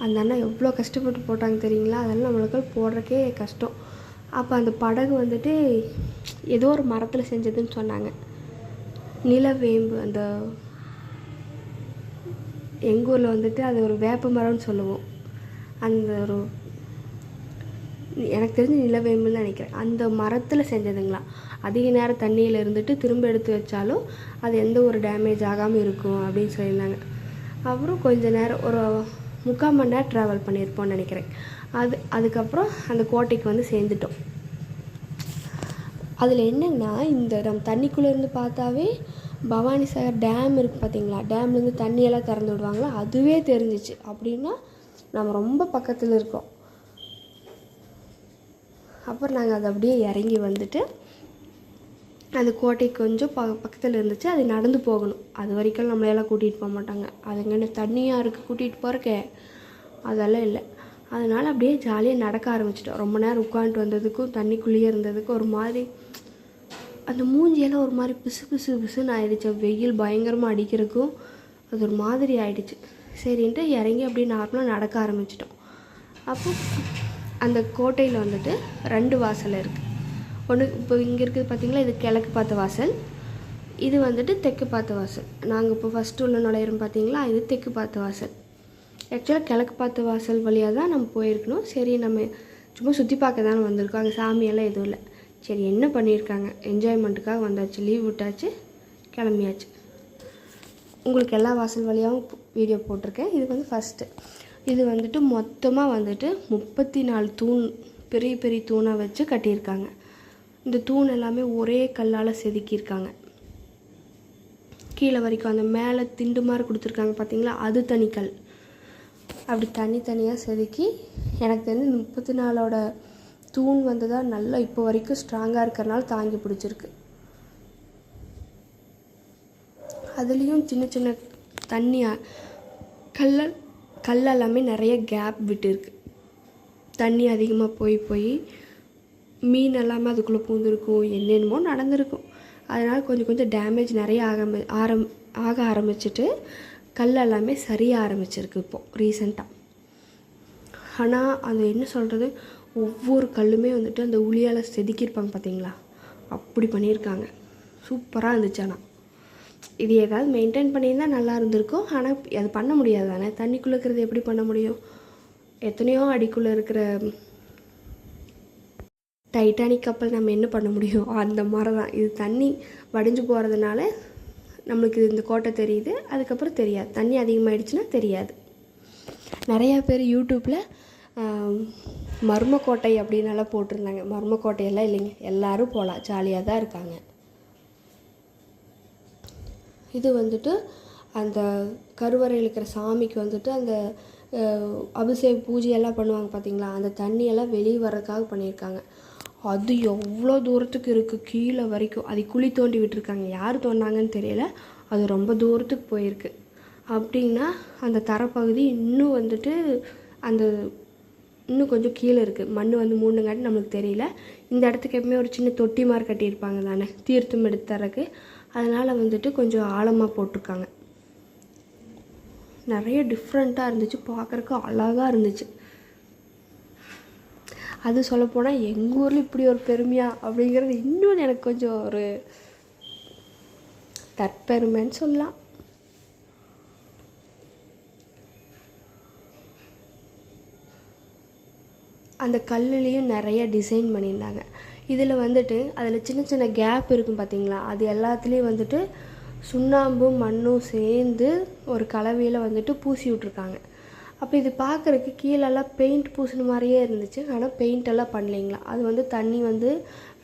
அந்த அண்ணா எவ்வளோ கஷ்டப்பட்டு போட்டாங்க தெரியுங்களா? அதெல்லாம் நம்மளுக்கு போடுறக்கே கஷ்டம். அப்போ அந்த படகு வந்துட்டு ஏதோ ஒரு மரத்தில் செஞ்சதுன்னு சொன்னாங்க. நிலவேம்பு, அந்த எங்கள் ஊரில் வந்துட்டு அது ஒரு வேப்ப மரம்னு சொல்லுவோம். அந்த ஒரு எனக்கு தெரிஞ்சு நிலவேம்புன்னு நினைக்கிறேன். அந்த மரத்தில் செஞ்சதுங்களா. அதிக நேரம் தண்ணியில் இருந்துட்டு திரும்ப எடுத்து வச்சாலும் அது எந்த ஒரு டேமேஜ் ஆகாமல் இருக்கும் அப்படின்னு சொல்லியிருந்தாங்க. அப்புறம் கொஞ்ச நேரம் ஒரு 3/4 மணி நேரம் ட்ராவல் பண்ணியிருப்போம்னு நினைக்கிறேன். அதுக்கப்புறம் அந்த கோட்டைக்கு வந்து சேர்ந்துட்டோம். அதில் என்னென்னா, இந்த நம்ம தண்ணிக்குள்ளே இருந்து பார்த்தாவே பவானிசாகர் டேம் இருக்குது பார்த்தீங்களா, டேம்லேருந்து தண்ணியெல்லாம் திறந்து விடுவாங்களா, அதுவே தெரிஞ்சிச்சு. அப்படின்னா நம்ம ரொம்ப பக்கத்தில் இருக்கோம். அப்புறம் நாங்கள் அதை அப்படியே இறங்கி வந்துட்டு அந்த கோட்டை கொஞ்சம் பக்கத்தில் இருந்துச்சு. அது நடந்து போகணும். அது வரைக்கும் நம்மளையெல்லாம் கூட்டிகிட்டு போக மாட்டாங்க. அதுங்கன்னு தண்ணியாக இருக்குது கூட்டிகிட்டு போகிறக்கே, அதெல்லாம் இல்லை. அதனால் அப்படியே ஜாலியாக நடக்க ஆரம்பிச்சிட்டோம். ரொம்ப நேரம் உட்காந்துட்டு வந்ததுக்கும் தண்ணிக்குள்ளேயே இருந்ததுக்கும் ஒரு மாதிரி அந்த மூஞ்சியெல்லாம் ஒரு மாதிரி பிசு பிசு பிசுன்னு ஆகிடுச்சு. வெயில் பயங்கரமாக அடிக்கிறதுக்கும் அது ஒரு மாதிரி ஆகிடுச்சு. சரின்ட்டு இறங்கி அப்படியே நார்மலாக நடக்க ஆரம்பிச்சிட்டோம். அப்போ அந்த கோட்டையில் வந்துட்டு 2 வாசல் இருக்குது. ஒன்று இப்போ இங்கே இருக்குது பார்த்திங்களா, இது கிழக்கு பார்த்த வாசல், இது வந்துட்டு தெற்கு பார்த்த வாசல். நாங்கள் இப்போ ஃபஸ்ட்டு உள்ள நுழையிறோம் பார்த்திங்களா, இது தெற்கு பார்த்த வாசல். ஆக்சுவலாக கிழக்கு பார்த்த வாசல் வழியாக தான் நம்ம போயிருக்கணும். சரி, நம்ம சும்மா சுற்றி பார்க்க தானே வந்திருக்கோம், அங்கே சாமியெல்லாம் எதுவும் இல்லை. சரி, என்ன பண்ணியிருக்காங்க, என்ஜாய்மெண்ட்டுக்காக வந்தாச்சு, லீவ் விட்டாச்சு, கிளம்பியாச்சு. உங்களுக்கு எல்லா வாசல் வழியாகவும் வீடியோ போட்டிருக்கேன். இது வந்து ஃபஸ்ட்டு. இது வந்துட்டு மொத்தமாக வந்துட்டு 34 தூண், பெரிய பெரிய தூணாக வச்சு கட்டியிருக்காங்க. இந்த தூண் எல்லாமே ஒரே கல்லால் செதுக்கியிருக்காங்க. கீழே வரைக்கும் அந்த மேலே திண்டு மாதிரி கொடுத்துருக்காங்க பார்த்தீங்களா, அது தனிக்கல். அப்படி தனித்தனியாக செதுக்கி எனக்கு தெரிஞ்சு 34ஓட தூண் வந்து தான் நல்லா இப்போ வரைக்கும் ஸ்ட்ராங்காக இருக்கிறனால தாங்கி பிடிச்சிருக்கு. அதுலேயும் சின்ன சின்ன தண்ணியாக கல்லெல்லாமே நிறைய கேப் விட்டுருக்கு. தண்ணி அதிகமாக போய் மீன் எல்லாமே அதுக்குள்ளே பூந்துருக்கும், என்னென்னமோ நடந்திருக்கும். அதனால் கொஞ்சம் கொஞ்சம் டேமேஜ் நிறைய ஆக ஆரம்பிச்சிட்டு கல் எல்லாமே சரிய ஆரம்பிச்சிருக்கு இப்போது ரீசெண்டாக. ஆனால் அது என்ன சொல்கிறது, ஒவ்வொரு கல்லுமே வந்துட்டு அந்த உளியால் செதுக்கியிருப்பாங்க பார்த்தீங்களா, அப்படி பண்ணியிருக்காங்க. சூப்பராக இருந்துச்சு. ஆனால் இது ஏதாவது மெயின்டைன் பண்ணியிருந்தால் நல்லா இருந்திருக்கும். ஆனால் அது பண்ண முடியாது தானே, தண்ணிக்குள்ளே இருக்கிறது எப்படி பண்ண முடியும்? எத்தனையோ அடிக்குள்ளே இருக்கிற டைட்டானிக் கப்பல் நம்ம என்ன பண்ண முடியும்? அந்த மாதிரி தான் இது. தண்ணி வடிஞ்சு போகிறதுனால நம்மளுக்கு இந்த கோட்டை தெரியுது, அதுக்கப்புறம் தெரியாது. தண்ணி அதிகமாகிடுச்சுன்னா தெரியாது. நிறையா பேர் யூடியூப்பில் மர்மக்கோட்டை அப்படின்னெல்லாம் போட்டிருந்தாங்க. மர்மக்கோட்டையெல்லாம் இல்லைங்க, எல்லோரும் போகலாம், ஜாலியாக தான் இருக்காங்க. இது வந்துட்டு அந்த கருவறையில் இருக்கிற சாமிக்கு வந்துட்டு அந்த அபிஷேக பூஜையெல்லாம் பண்ணுவாங்க பார்த்தீங்களா, அந்த தண்ணியெல்லாம் வெளியே வர்றதுக்காக பண்ணியிருக்காங்க. அது எவ்வளோ தூரத்துக்கு இருக்குது, கீழே வரைக்கும். அது குழி தோண்டி விட்டுருக்காங்க, யார் தோண்டாங்கன்னு தெரியல. அது ரொம்ப தூரத்துக்கு போயிருக்கு. அப்படின்னா அந்த தரப்பகுதி இன்னும் வந்துட்டு அந்த இன்னும் கொஞ்சம் கீழே இருக்குது. மண் வந்து மூணுங்காட்டி நம்மளுக்கு தெரியல. இந்த இடத்துக்கு எப்பவுமே ஒரு சின்ன தொட்டி மாதிரி கட்டியிருப்பாங்க தானே, தீர்த்தம் எடுத்து தரக்கு. அதனால் வந்துட்டு கொஞ்சம் ஆழமாக போட்டிருக்காங்க. நிறைய டிஃப்ரெண்ட்டாக இருந்துச்சு, பார்க்குறக்கு அழகாக இருந்துச்சு. அது சொல்லப்போனால் எங்கள் ஊரில் இப்படி ஒரு பெருமையாக அப்படிங்கிறது இன்னும் எனக்கு கொஞ்சம் ஒரு தற்பெருமைன்னு சொல்லலாம். அந்த கல்லுலேயும் நிறைய டிசைன் பண்ணியிருந்தாங்க. இதில் வந்துட்டு அதில் சின்ன சின்ன கேப் இருக்கும் பார்த்தீங்களா, அது எல்லாத்துலேயும் வந்துட்டு சுண்ணாம்பும் மண்ணும் சேர்ந்து ஒரு கலவையில் வந்துட்டு பூசி விட்ருக்காங்க. அப்போ இது பார்க்குறக்கு கீழெல்லாம் பெயிண்ட் பூசின மாதிரியே இருந்துச்சு. ஆனால் பெயிண்டெல்லாம் பண்ணலைங்களா, அது வந்து தண்ணி வந்து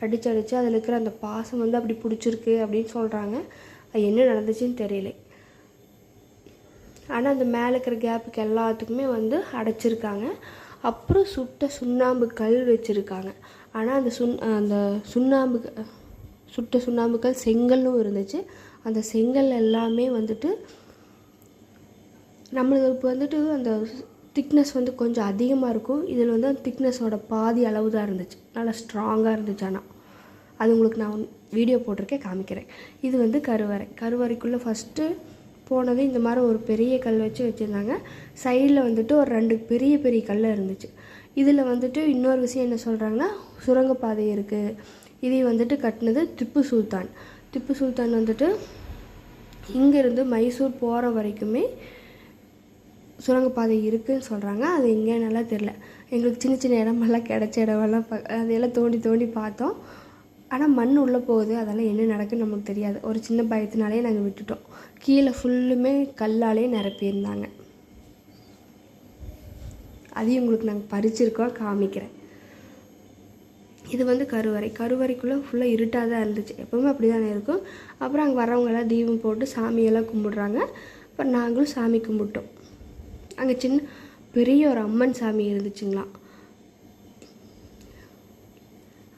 அடித்து அதில் இருக்கிற அந்த பாசம் வந்து அப்படி பிடிச்சிருக்கு அப்படின்னு சொல்கிறாங்க. அது என்ன நடந்துச்சுன்னு தெரியல. ஆனால் அந்த மேலே இருக்கிற கேப்புக்கு எல்லாத்துக்குமே வந்து அடைச்சிருக்காங்க. அப்புறம் சுட்ட சுண்ணாம்பு கல் வச்சுருக்காங்க. ஆனால் அந்த சுண்ணாம்பு சுட்ட சுண்ணாம்பு கல் செங்கல்லும் இருந்துச்சு. அந்த செங்கல் எல்லாமே வந்துட்டு நம்மளுக்கு வந்துட்டு அந்த திக்னஸ் வந்து கொஞ்சம் அதிகமாக இருக்கும். இதில் வந்து அந்த திக்னஸோட பாதி அளவு தான் இருந்துச்சு. நல்லா ஸ்ட்ராங்காக இருந்துச்சு. ஆனால் அது உங்களுக்கு நான் வீடியோ போட்டிருக்கேன், காமிக்கிறேன். இது வந்து கருவறைக்குள்ளே ஃபஸ்ட்டு போனது இந்த மாதிரி ஒரு பெரிய கல் வச்சுருந்தாங்க. சைடில் வந்துட்டு ஒரு 2 பெரிய பெரிய கல் இருந்துச்சு. இதில் வந்துட்டு இன்னொரு விஷயம் என்ன சொல்கிறாங்கன்னா, சுரங்கப்பாதை இருக்குது. இதை வந்துட்டு கட்டினது திப்பு சுல்தான் வந்துட்டு இங்கேருந்து மைசூர் போகிற வரைக்குமே சுரங்கப்பாதை இருக்குதுன்னு சொல்கிறாங்க. அது எங்கே நல்லா தெரில. எங்களுக்கு சின்ன சின்ன இடமெல்லாம் கிடச்ச இடமெல்லாம் அதையெல்லாம் தோண்டி பார்த்தோம். ஆனால் மண் உள்ளே போகுது, அதெல்லாம் என்ன நடக்குன்னு நமக்கு தெரியாது. ஒரு சின்ன பயத்தினாலே நாங்கள் விட்டுட்டோம். கீழே ஃபுல்லுமே கல்லாலே நிரப்பியிருந்தாங்க. அதையும் உங்களுக்கு நாங்கள் பறிச்சிருக்கோம், காமிக்கிறேன். இது வந்து கருவறைக்குள்ளே ஃபுல்லாக இருட்டாக தான் இருந்துச்சு. எப்போவுமே அப்படி தானே இருக்கும். அப்புறம் அங்கே வரவங்கெல்லாம் தீபம் போட்டு சாமியெல்லாம் கும்பிட்றாங்க. அப்புறம் நாங்களும் சாமி கும்பிட்டோம். அங்கே பெரிய ஒரு அம்மன் சாமி இருந்துச்சுங்களாம்.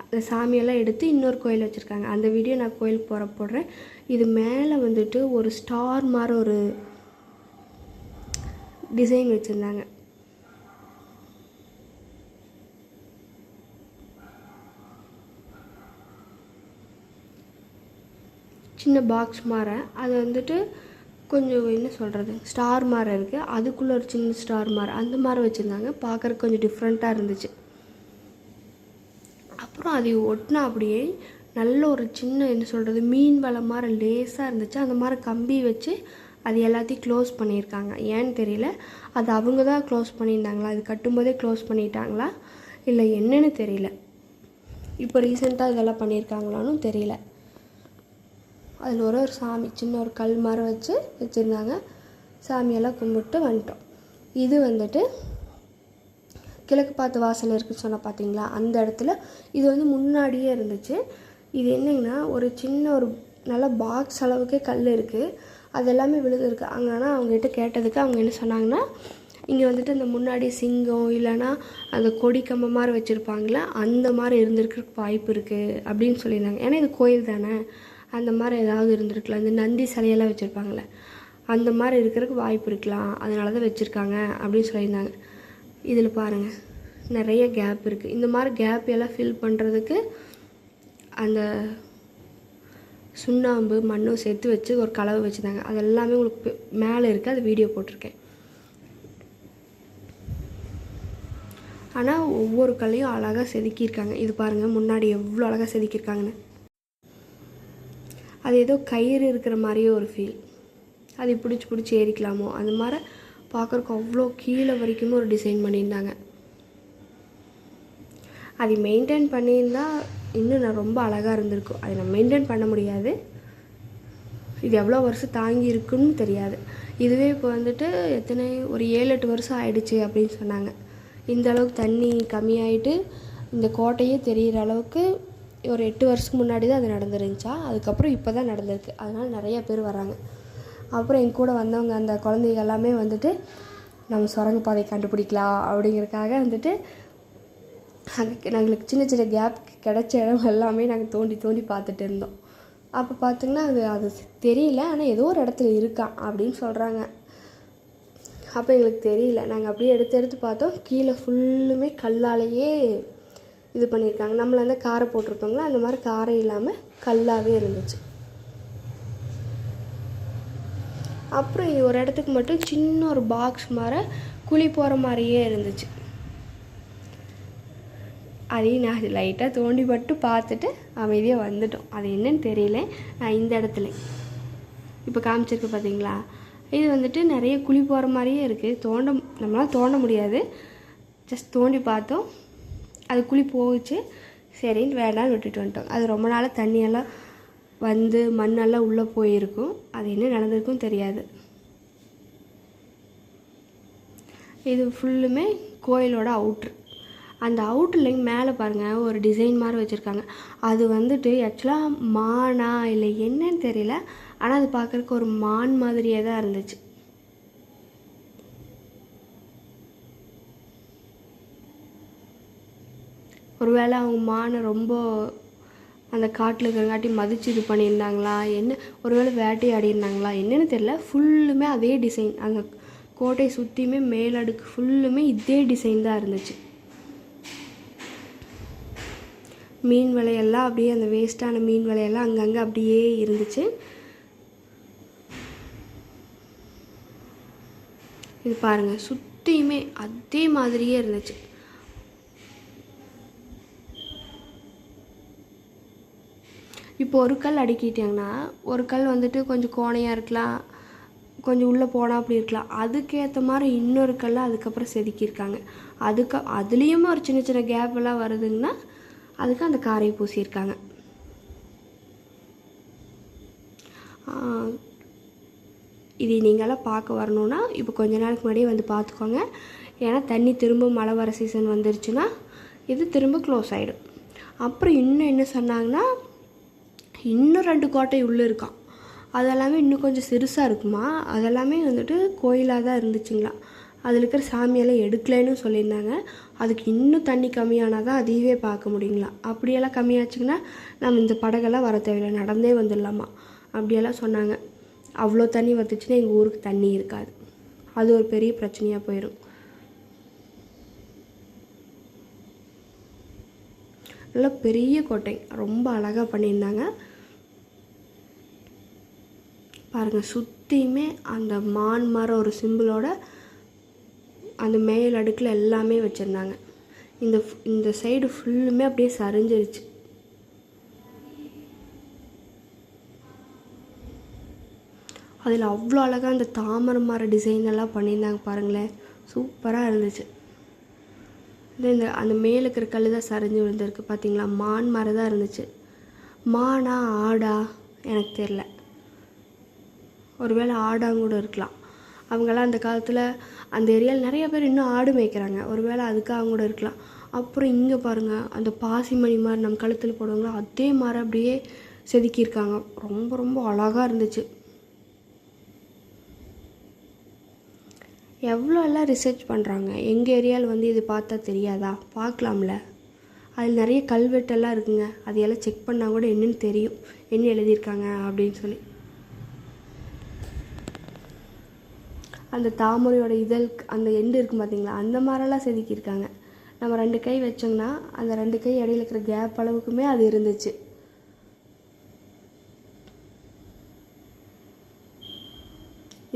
அந்த சாமியெல்லாம் எடுத்து இன்னொரு கோயில் வச்சுருக்காங்க. அந்த வீடியோ நான் கோயிலுக்கு போடுறேன். இது மேலே வந்துட்டு ஒரு ஸ்டார் மாதிரி ஒரு டிசைன் வச்சுருந்தாங்க. சின்ன பாக்ஸ் மாதிரி அது வந்துட்டு கொஞ்சம் என்ன சொல்கிறது, ஸ்டார் மாதிரி இருக்குது. அதுக்குள்ளே ஒரு சின்ன ஸ்டார் மாதிரி அந்த மாதிரி வச்சுருந்தாங்க. பார்க்குறதுக்கு கொஞ்சம் டிஃப்ரெண்ட்டாக இருந்துச்சு. அப்புறம் அதை ஒட்டினா அப்படியே நல்ல ஒரு சின்ன என்ன சொல்கிறது, மீன் வலை மாதிரி லேஸாக இருந்துச்சு. அந்த மாதிரி கம்பி வச்சு அது எல்லாத்தையும் க்ளோஸ் பண்ணியிருக்காங்க. ஏன்னு தெரியல. அது அவங்க தான் க்ளோஸ் பண்ணியிருந்தாங்களா, அது கட்டும்போதே க்ளோஸ் பண்ணிட்டாங்களா இல்லை என்னன்னு தெரியல. இப்போ ரீசெண்டாக இதெல்லாம் பண்ணியிருக்காங்களான்னு தெரியல. அதில் ஒரு சாமி சின்ன ஒரு கல் மாதிரி வச்சுருந்தாங்க. சாமியெல்லாம் கும்பிட்டு வந்துட்டோம். இது வந்துட்டு கிழக்கு பார்த்து வாசல் இருக்குன்னு சொன்னால் பார்த்தீங்களா, அந்த இடத்துல இது வந்து முன்னாடியே இருந்துச்சு. இது என்னங்கன்னா ஒரு சின்ன ஒரு நல்ல பாக்ஸ் அளவுக்கே கல் இருக்குது. அது எல்லாமே விழுதுருக்கு. அங்கே ஆனால் அவங்ககிட்ட கேட்டதுக்கு அவங்க என்ன சொன்னாங்கன்னா, இங்கே வந்துட்டு இந்த முன்னாடி சிங்கம் இல்லைன்னா அந்த கொடி கம்ப மாதிரி வச்சுருப்பாங்களே அந்த மாதிரி இருந்திருக்கிறதுக்கு வாய்ப்பு இருக்குது அப்படின்னு சொல்லியிருந்தாங்க. ஏன்னா இது கோயில் தானே, அந்த மாதிரி ஏதாவது இருந்திருக்கலாம். இந்த நந்தி சிலையெல்லாம் வச்சுருப்பாங்களே அந்த மாதிரி இருக்கிறதுக்கு வாய்ப்பு இருக்கலாம், அதனால தான் வச்சுருக்காங்க அப்படின்னு சொல்லியிருந்தாங்க. இதில் பாருங்கள் நிறைய கேப் இருக்குது. இந்த மாதிரி கேப் எல்லாம் ஃபில் பண்ணுறதுக்கு அந்த சுண்ணாம்பு மண்ணும் சேர்த்து வச்சு ஒரு கலவை வச்சுருந்தாங்க. அது எல்லாமே உங்களுக்கு மேலே இருக்குது, அது வீடியோ போட்டிருக்கேன். ஆனால் ஒவ்வொரு கல்லையும் அழகாக செதுக்கியிருக்காங்க. இது பாருங்கள் முன்னாடி எவ்வளோ அழகாக செதுக்கியிருக்காங்கன்னு. அது ஏதோ கயிறு இருக்கிற மாதிரியே ஒரு ஃபீல். அது பிடிச்சி ஏறிக்கலாமோ அந்த மாதிரி பார்க்குறக்கு அவ்வளோ கீழே வரைக்குமே ஒரு டிசைன் பண்ணியிருந்தாங்க. அது மெயின்டைன் பண்ணியிருந்தால் இன்னும் நான் ரொம்ப அழகாக இருந்திருக்கும். அதை நான் மெயின்டைன் பண்ண முடியாது. இது எவ்வளோ வருஷம் தாங்கி இருக்குன்னு தெரியாது. இதுவே இப்போ வந்துட்டு ஒரு 7-8 வருஷம் ஆயிடுச்சு அப்படின்னு சொன்னாங்க. இந்த அளவுக்கு தண்ணி கம்மியாயிட்டு இந்த கோட்டையே தெரிகிற அளவுக்கு ஒரு 8 வருஷத்துக்கு முன்னாடி தான் அது நடந்துருந்துச்சா. அதுக்கப்புறம் இப்போ தான் நடந்திருக்கு. அதனால் நிறையா பேர் வராங்க. அப்புறம் என் கூட வந்தவங்க அந்த குழந்தைங்க எல்லாமே வந்துட்டு நம்ம சுரங்கப்பாதை கண்டுபிடிக்கலாம் அப்படிங்கிறதுக்காக வந்துட்டு நாங்களுக்கு சின்ன சின்ன கேப் கிடச்ச இடம் எல்லாமே நாங்கள் தோண்டி பார்த்துட்டு இருந்தோம். அப்போ பார்த்திங்கன்னா அது தெரியல, ஆனால் ஏதோ ஒரு இடத்துல இருக்கான் அப்படின்னு சொல்கிறாங்க. அப்போ எங்களுக்கு தெரியல. நாங்கள் அப்படியே எடுத்து பார்த்தோம். கீழே ஃபுல்லுமே கல்லாலேயே இது பண்ணியிருக்காங்க. நம்மள அந்த காரை போட்டிருப்பாங்களா அந்த மாதிரி காரை இல்லாமல் கல்லாகவே இருந்துச்சு. அப்புறம் ஒரு இடத்துக்கு மட்டும் சின்ன ஒரு பாக்ஸ் மாதிரி குழி போகிற மாதிரியே இருந்துச்சு. அதையும் நான் லைட்டாக தோண்டி மட்டும் பார்த்துட்டு அமைதியாக வந்துட்டோம். அது என்னன்னு தெரியல. நான் இந்த இடத்துல இப்போ காமிச்சிருக்கு பார்த்தீங்களா, இது வந்துட்டு நிறைய குழி போகிற மாதிரியே இருக்குது. நம்மளால் தோண்ட முடியாது. ஜஸ்ட் தோண்டி பார்த்தோம், அது குழி போகுச்சு. சரின்னு வேண்டாம்னு விட்டுட்டு வந்துட்டோம். அது ரொம்ப நாள் தண்ணியெல்லாம் வந்து மண்ணெல்லாம் உள்ளே போயிருக்கும். அது என்ன நடந்திருக்கும் தெரியாது. இது ஃபுல்லுமே கோயிலோட அவுட்ரு. அந்த அவுட்லைன் மேலே பாருங்கள் ஒரு டிசைன் மாதிரி வச்சுருக்காங்க. அது வந்துட்டு ஆக்சுவலாக மானா இல்லை என்னன்னு தெரியல, ஆனால் அது பார்க்குறதுக்கு ஒரு மான் மாதிரியே தான் இருந்துச்சு. ஒருவேளை அவங்க மானை ரொம்ப அந்த காட்டில் இருக்கிறங்காட்டி மதித்து இது பண்ணியிருந்தாங்களா என்ன, ஒருவேளை வேட்டையாடிருந்தாங்களா என்னென்னு தெரியல. ஃபுல்லுமே அதே டிசைன், அந்த கோட்டை சுற்றியுமே மேலடுக்கு ஃபுல்லுமே இதே டிசைன் தான் இருந்துச்சு. மீன் வலையெல்லாம் அப்படியே அந்த வேஸ்ட்டான மீன் வலையெல்லாம் அங்கங்கே அப்படியே இருந்துச்சு. இது பாருங்கள், சுற்றியுமே அதே மாதிரியே இருந்துச்சு. இப்போ ஒரு கல் அடுக்கிட்டாங்கன்னா ஒரு கல் வந்துட்டு கொஞ்சம் கோணையாக இருக்கலாம், கொஞ்சம் உள்ளே போனால் அப்படி இருக்கலாம். அதுக்கேற்ற மாதிரி இன்னொரு கல்லை அதுக்கப்புறம் செதுக்கியிருக்காங்க. அதுலேயுமே ஒரு சின்ன சின்ன கேப் எல்லாம் வருதுங்கன்னா அதுக்கு அந்த காரை பூசியிருக்காங்க. இது நீங்களாம் பார்க்க வரணுன்னா இப்போ கொஞ்ச நாளுக்கு முன்னாடியே வந்து பார்த்துக்கோங்க. ஏன்னா தண்ணி திரும்ப மழை வர சீசன் வந்துருச்சுன்னா இது திரும்ப க்ளோஸ் ஆகிடும். அப்புறம் இன்னும் என்ன சொன்னாங்கன்னா, இன்னும் 2 கோட்டை உள்ளே இருக்கான். அதெல்லாமே இன்னும் கொஞ்சம் சிறுசாக இருக்குமா. அதெல்லாமே வந்துட்டு கோயிலாக தான் இருந்துச்சுங்களா. அதில் இருக்கிற சாமியெல்லாம் எடுக்கலைன்னு சொல்லியிருந்தாங்க. அதுக்கு இன்னும் தண்ணி கம்மியானால் தான் அதையவே பார்க்க முடியுங்களா. அப்படியெல்லாம் கம்மியாச்சுங்கன்னா நம்ம இந்த படகெல்லாம் வர தேவையில்லை, நடந்தே வந்துடலாமா அப்படியெல்லாம் சொன்னாங்க. அவ்வளோ தண்ணி வந்துச்சுன்னா எங்கள் ஊருக்கு தண்ணி இருக்காது, அது ஒரு பெரிய பிரச்சனையாக போயிடும். நல்லா பெரிய கோட்டை, ரொம்ப அழகாக பண்ணியிருந்தாங்க. பாருங்கள், சுற்றியுமே அந்த மான் மரம் ஒரு சிம்பிளோட அந்த மேல் அடுக்கில் எல்லாமே வச்சுருந்தாங்க. இந்த சைடு ஃபுல்லுமே அப்படியே சரிஞ்சிருச்சு. அதில் அவ்வளோ அழகாக அந்த தாமரை மர டிசைன் எல்லாம் பண்ணியிருந்தாங்க பாருங்களேன், சூப்பராக இருந்துச்சு. இந்த அந்த மேலே இருக்கிற கல் தான் சரிஞ்சு விழுந்திருக்கு பார்த்தீங்களா. மான் மரம் தான் இருந்துச்சு. மானா ஆடா எனக்கு தெரில, ஒருவேளை ஆடாங்கூட இருக்கலாம். அவங்களாம் அந்த காலத்தில் அந்த ஏரியாவில் நிறைய பேர் இன்னும் ஆடு மேய்க்கிறாங்க, ஒருவேளை அதுக்காக கூட இருக்கலாம். அப்புறம் இங்கே பாருங்கள், அந்த பாசிமணி மாதிரி நம்ம கழுத்தில் போடுவாங்களோ அதே மாதிரி அப்படியே செதுக்கியிருக்காங்க. ரொம்ப ரொம்ப அழகாக இருந்துச்சு. எவ்வளோ எல்லாம் ரிசர்ச் பண்ணுறாங்க. எங்கள் ஏரியாவில் வந்து இது பார்த்தா தெரியாதா, பார்க்கலாம்ல. அதில் நிறைய கல்வெட்டெல்லாம் இருக்குங்க, அதையெல்லாம் செக் பண்ணால் கூட என்னென்னு தெரியும், என்ன எழுதியிருக்காங்க அப்படின்னு சொல்லி. அந்த தாமரையோட இதழ் அந்த எண்டு இருக்கும் பார்த்தீங்களா, அந்த மாதிரிலாம் செதுக்கியிருக்காங்க. நம்ம 2 கை வச்சோம்னா அந்த 2 கை இடையில இருக்கிற கேப் அளவுக்குமே அது இருந்துச்சு.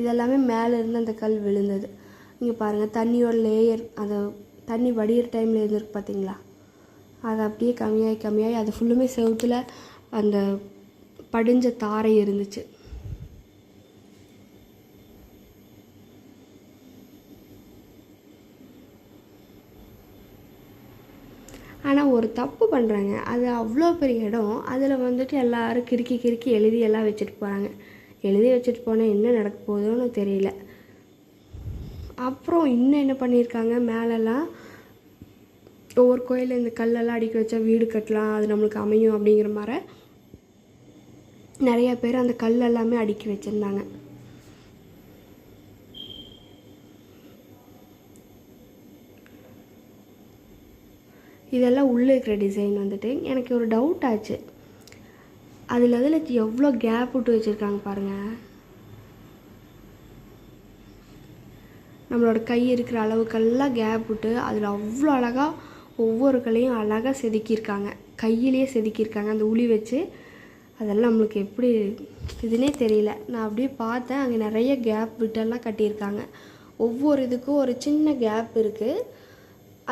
இதெல்லாமே மேலே இருந்து அந்த கல் விழுந்தது. இங்கே பாருங்கள், தண்ணியோட லேயர், அந்த தண்ணி வடிகிற டைமில் இருந்திருக்கு பார்த்தீங்களா, அது அப்படியே கம்மியாகி அது ஃபுல்லுமே செவுத்தில் அந்த படிஞ்ச தாரை இருந்துச்சு. ஆனால் ஒரு தப்பு பண்ணுறாங்க, அது அவ்வளோ பெரிய இடம், அதில் வந்துட்டு எல்லோரும் கிறுக்கி எழுதி எல்லாம் வச்சுட்டு போகிறாங்க. எழுதி வச்சுட்டு போனால் என்ன நடக்க போகுதுன்னு தெரியல. அப்புறம் இன்னும் என்ன பண்ணியிருக்காங்க, மேலெல்லாம் ஒவ்வொரு கோயிலில் இந்த கல்லெல்லாம் அடுக்கி வச்சா வீடு கட்டலாம், அது நம்மளுக்கு அமையும் அப்படிங்கிற மாதிரி நிறைய பேர் அந்த கல் எல்லாமே அடுக்கி வச்சுருந்தாங்க. இதெல்லாம் உள்ளே இருக்கிற டிசைன் வந்துட்டு எனக்கு ஒரு டவுட் ஆச்சு. அதில் எவ்வளோ கேப் விட்டு வச்சுருக்காங்க பாருங்கள். நம்மளோட கை இருக்கிற அளவுக்கெல்லாம் கேப் விட்டு அதில் அவ்வளோ அழகாக ஒவ்வொரு கல்லையும் அழகாக செதுக்கியிருக்காங்க, கையிலேயே செதுக்கியிருக்காங்க அந்த உளி வச்சு. அதெல்லாம் நம்மளுக்கு எப்படி இதுனே தெரியல. நான் அப்படியே பார்த்தேன், அங்கே நிறைய கேப் விட்டெல்லாம் கட்டியிருக்காங்க. ஒவ்வொரு இதுக்கும் ஒரு சின்ன கேப் இருக்குது.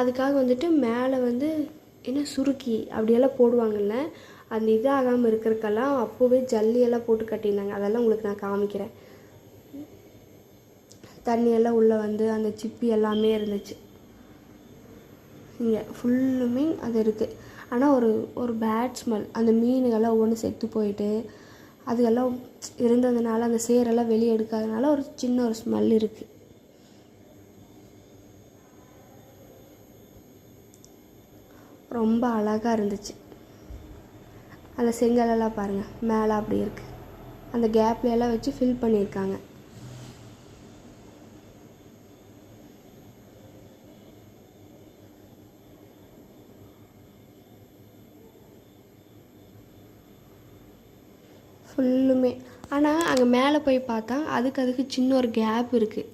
அதுக்காக வந்துட்டு மேலே வந்து என்ன சுருக்கி அப்படியெல்லாம் போடுவாங்கள்ல, அந்த இதாகாமல் இருக்கிறதுக்கெல்லாம் அப்போவே ஜல்லியெல்லாம் போட்டு கட்டியிருந்தாங்க. அதெல்லாம் உங்களுக்கு நான் காமிக்கிறேன். தண்ணியெல்லாம் உள்ளே வந்து அந்த சிப்பி எல்லாமே இருந்துச்சு. இங்கே ஃபுல்லுமே அது இருக்குது. ஆனால் ஒரு பேட் ஸ்மெல், அந்த மீனுகள்லாம் ஒவ்வொன்று செத்து போயிட்டு அதுக்கெல்லாம் இருந்ததுனால அந்த சேரெல்லாம் வெளியே எடுக்காதனால ஒரு சின்ன ஒரு ஸ்மெல் இருக்குது. ரொம்ப அழகாக இருந்துச்சு. அந்த செங்கலெல்லாம் பாருங்கள் மேலே அப்படி இருக்குது, அந்த கேப்லையெல்லாம் வச்சு ஃபில் பண்ணியிருக்காங்க. ஃபுல்லுமே. ஆனால் அங்கே மேலே போய் பார்த்தா அதுக்கு சின்ன ஒரு கேப் இருக்குது.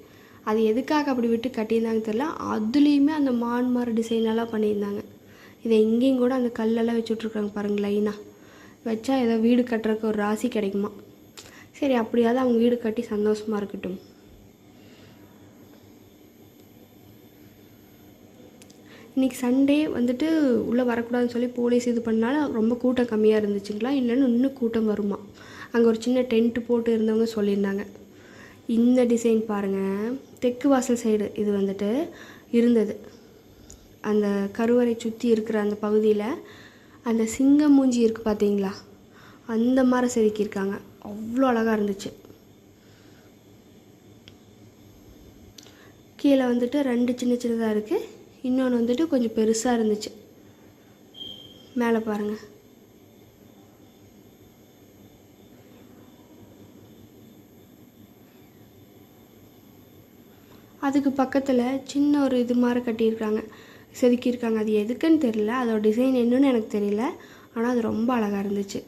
அது எதுக்காக அப்படி விட்டு கட்டியிருந்தாங்கன்னு தெரியல. அதுலேயுமே அந்த மான்மார் டிசைனெல்லாம் பண்ணியிருந்தாங்க. இதை எங்கேயும் கூட அந்த கல்லெல்லாம் வச்சு விட்ருக்குறாங்க பாருங்கள். லைனாக வச்சா ஏதோ வீடு கட்டுறதுக்கு ஒரு ராசி கிடைக்குமா. சரி, அப்படியாவது அவங்க வீடு கட்டி சந்தோஷமாக இருக்கட்டும். இன்றைக்கி சண்டே வந்துட்டு உள்ளே வரக்கூடாதுன்னு சொல்லி போலீஸ் இது பண்ணாலும் ரொம்ப கூட்டம் கம்மியாக இருந்துச்சுங்களா, இல்லைன்னு இன்னும் கூட்டம் வருமா. அங்கே ஒரு சின்ன டென்ட்டு போட்டு இருந்தவங்க சொல்லியிருந்தாங்க. இந்த டிசைன் பாருங்கள், தெற்கு வாசல் சைடு இது வந்துட்டு இருந்தது. அந்த கருவறை சுற்றி இருக்கிற அந்த பகுதியில் அந்த சிங்கம் மூஞ்சி இருக்குது பார்த்தீங்களா, அந்த மாதிரி செதுக்கியிருக்காங்க. அவ்வளோ அழகாக இருந்துச்சு. கீழே வந்துட்டு 2 சின்ன சின்னதாக இருக்குது, இன்னொன்று வந்துட்டு கொஞ்சம் பெருசாக இருந்துச்சு. மேலே பாருங்கள். அதுக்கு பக்கத்தில் சின்ன ஒரு இது மாதிரி கட்டியிருக்காங்க, செதுக்கியிருக்காங்க. அது எதுக்குன்னு தெரியல, அதோட டிசைன் என்னன்னு எனக்கு தெரியல. ஆனால் அது ரொம்ப அழகாக இருந்துச்சு.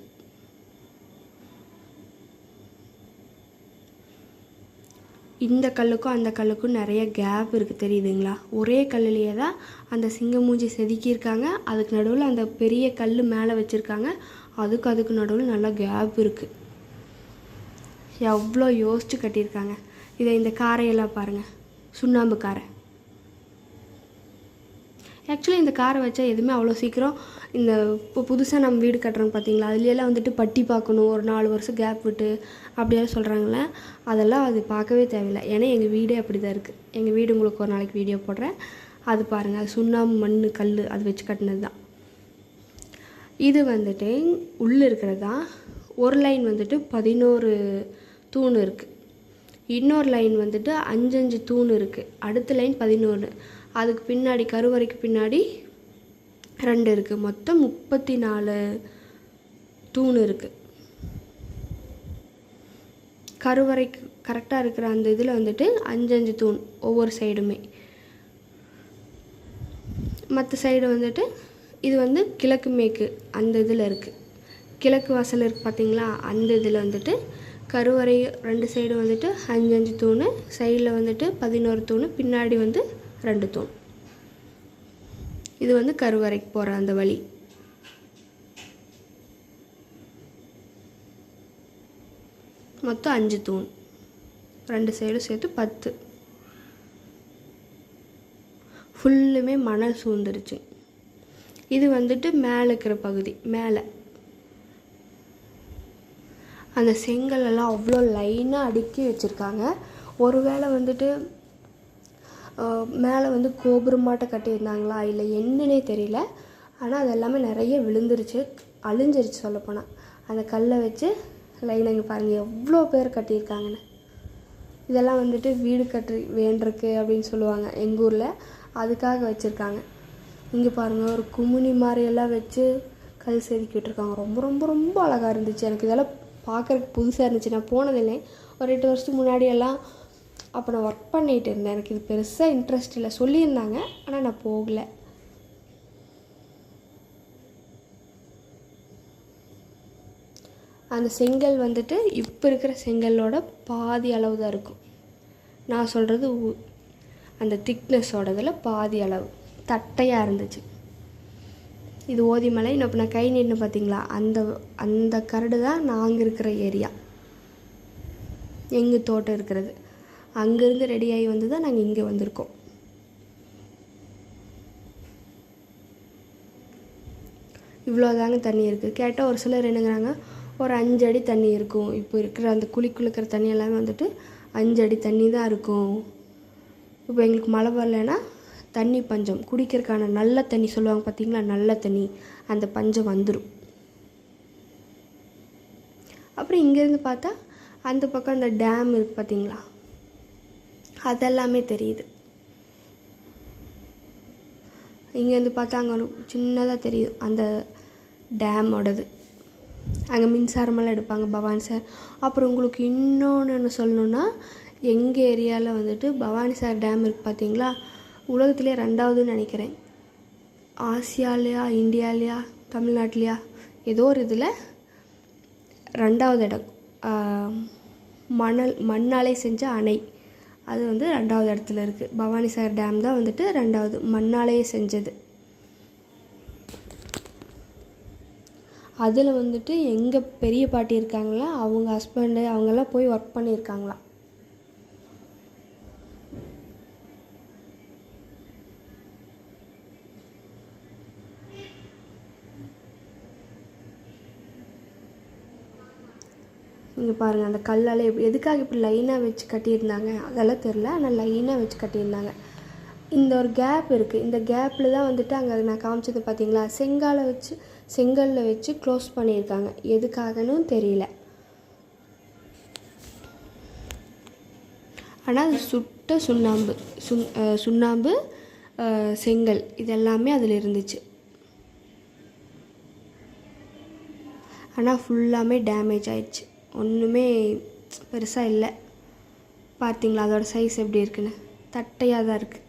இந்த கல்லுக்கும் அந்த கல்லுக்கும் நிறைய கேப் இருக்குது, தெரியுதுங்களா. ஒரே கல்லுலேயே தான் அந்த சிங்கமூஞ்சி செதுக்கியிருக்காங்க. அதுக்கு நடுவில் அந்த பெரிய கல் மேலே வச்சுருக்காங்க. அதுக்கு நடுவில் நல்லா கேப் இருக்குது. எவ்வளோ யோசித்து கட்டியிருக்காங்க. இந்த காரையெல்லாம் பாருங்கள், சுண்ணாம்பு காரை. ஆக்சுவலி இந்த காரை வச்சா எதுவுமே அவ்வளோ சீக்கிரம் இப்போ புதுசாக நம்ம வீடு கட்டுறோம் பார்த்தீங்களா, அதுலேயெல்லாம் வந்துட்டு பட்டி பார்க்கணும், ஒரு 4 வருஷம் கேப் விட்டு அப்படியெல்லாம் சொல்கிறாங்களே, அதெல்லாம் அது பார்க்கவே தேவையில்லை. ஏன்னா எங்கள் வீடே அப்படி தான் இருக்குது. எங்கள் வீடு உங்களுக்கு ஒரு நாளைக்கு வீடியோ போடுறேன், அது பாருங்கள். அது சுண்ணாம்பு மண் கல் அது வச்சு கட்டினது தான். இது வந்துட்டு உள்ளே இருக்கிறது தான். ஒரு லைன் வந்துட்டு 11 தூண் இருக்குது, இன்னொரு லைன் வந்துட்டு 5 தூண் இருக்குது, அடுத்த லைன் 11. அதுக்கு பின்னாடி கருவறைக்கு பின்னாடி 2 இருக்குது. மொத்தம் 34 தூண் இருக்குது. கருவறைக்கு கரெக்டாக இருக்கிற அந்த இதில் வந்துட்டு 5 தூண் ஒவ்வொரு சைடுமே. மற்ற சைடு வந்துட்டு இது வந்து கிழக்கு மேற்கு அந்த இதில் இருக்குது. கிழக்கு வாசல் இருக்குது பார்த்தீங்களா, அந்த இதில் வந்துட்டு கருவறை 2 சைடு வந்துட்டு 5 தூண், சைடில் வந்துட்டு 11 தூண், பின்னாடி வந்து 2 தூண். இது வந்து கருவறைக்கு போகிற அந்த வழி. மொத்தம் 5 தூண், 2 சைடும் சேர்த்து 10. ஃபுல்லுமே மணல் சூழ்ந்துருச்சு. இது வந்துட்டு மேலே இருக்கிற பகுதி. மேலே அந்த செங்கலெல்லாம் அவ்வளோ லைனாக அடுக்கி வச்சுருக்காங்க. ஒருவேளை வந்துட்டு மேலே வந்து கோபுரமாட்ட கட்டியிருந்தாங்களா இல்லை என்னன்னே தெரியல. ஆனால் அது எல்லாமே நிறைய விழுந்துருச்சு, அழிஞ்சிருச்சு சொல்லப்போனால். அந்த கல்லை வச்சு லைனாக பாருங்கள் எவ்வளோ பேர் கட்டியிருக்காங்கன்னு. இதெல்லாம் வந்துட்டு வீடு கட்டி வேண்டிருக்கு அப்படின்னு சொல்லுவாங்க எங்கள் ஊரில், அதுக்காக வச்சுருக்காங்க. இங்கே பாருங்கள், ஒரு குமுனி மாதிரியெல்லாம் வச்சு கல் செதுக்கி விட்டுருக்காங்க. ரொம்ப ரொம்ப ரொம்ப அழகாக இருந்துச்சு. எனக்கு இதெல்லாம் பார்க்குறதுக்கு புதுசாக இருந்துச்சு. நான் போனதில்லை, ஒரு 8 வருஷத்துக்கு முன்னாடியெல்லாம். அப்போ நான் ஒர்க் பண்ணிகிட்டு இருந்தேன். எனக்கு இது பெருசாக இன்ட்ரெஸ்ட் இல்லை, சொல்லியிருந்தாங்க, ஆனால் நான் போகலை. அந்த செங்கல் வந்துட்டு இப்போ இருக்கிற செங்கலோட பாதி அளவு தான் இருக்கும். நான் சொல்கிறது அந்த திக்னஸோடதில் பாதி அளவு தட்டையாக இருந்துச்சு. இது ஓதிமலை. இப்போ நான் கை நீட்டினு பார்த்தீங்களா, அந்த கரடு தான் நாங்கள் இருக்கிற ஏரியா, எங்கள் தோட்டம் இருக்கிறது. அங்கேருந்து ரெடியாகி வந்து தான் நாங்கள் இங்கே வந்திருக்கோம். இவ்வளோதாங்க தண்ணி இருக்குது. கேட்டால் ஒரு சிலர் என்னங்கிறாங்க, ஒரு 5 அடி தண்ணி இருக்கும். இப்போ இருக்கிற அந்த குளிக்கிற தண்ணி எல்லாமே வந்துட்டு 5 அடி தண்ணி தான் இருக்கும். இப்போ எங்களுக்கு மழை வரலைன்னா தண்ணி பஞ்சம், குடிக்கிறதுக்கான நல்ல தண்ணி சொல்லுவாங்க பார்த்தீங்களா, நல்ல தண்ணி, அந்த பஞ்சம் வந்துடும். அப்புறம் இங்கேருந்து பார்த்தா அந்த பக்கம் அந்த டேம் இருக்குது பார்த்தீங்களா, அதெல்லாமே தெரியுது. இங்கேருந்து பார்த்தா அங்கே சின்னதாக தெரியுது அந்த டேமோடது. அங்கே மின்சாரமெல்லாம் எடுப்பாங்க பவானி சார். அப்புறம் உங்களுக்கு இன்னொன்று சொல்லணுன்னா, எங்கள் ஏரியாவில் வந்துட்டு பவானி சார் டேம் இருக்குது பார்த்தீங்களா, உலகத்திலே 2வதுன்னு நினைக்கிறேன். ஆசியாலையா இந்தியாலையா தமிழ்நாட்டிலையா ஏதோ ஒரு இதில் 2வது இடம் மண்ணாலே செஞ்ச அணை, அது வந்து 2வது இடத்துல இருக்குது. பவானிசாகர் டேம் தான் வந்துட்டு 2வது மண்ணாலேயே செஞ்சது. அதில் வந்துட்டு எங்கள் பெரிய பாட்டி இருக்காங்களா, அவங்க ஹஸ்பண்டு அவங்கெல்லாம் போய் ஒர்க் பண்ணியிருக்காங்களாம். இங்கே பாருங்கள், அந்த கல்லால் எதுக்காக இப்படி லைனாக வச்சு கட்டியிருந்தாங்க அதெல்லாம் தெரில, ஆனால் லைனாக வச்சு கட்டியிருந்தாங்க. இந்த ஒரு கேப் இருக்குது, இந்த கேப்பில் தான் வந்துட்டு அங்கே நான் காமிச்சது பார்த்தீங்களா, செங்கல்லில் வச்சு க்ளோஸ் பண்ணியிருக்காங்க. எதுக்காகன்னு தெரியல. ஆனால் அது சுட்ட சுண்ணாம்பு செங்கல் இதெல்லாமே அதில் இருந்துச்சு. ஆனால் ஃபுல்லாமே டேமேஜ் ஆயிடுச்சு, ஒன்றுமே பெருசாக இல்லை. பார்த்தீங்களா அதோடய சைஸ் எப்படி இருக்குன்னு, தட்டையாக தான் இருக்குது.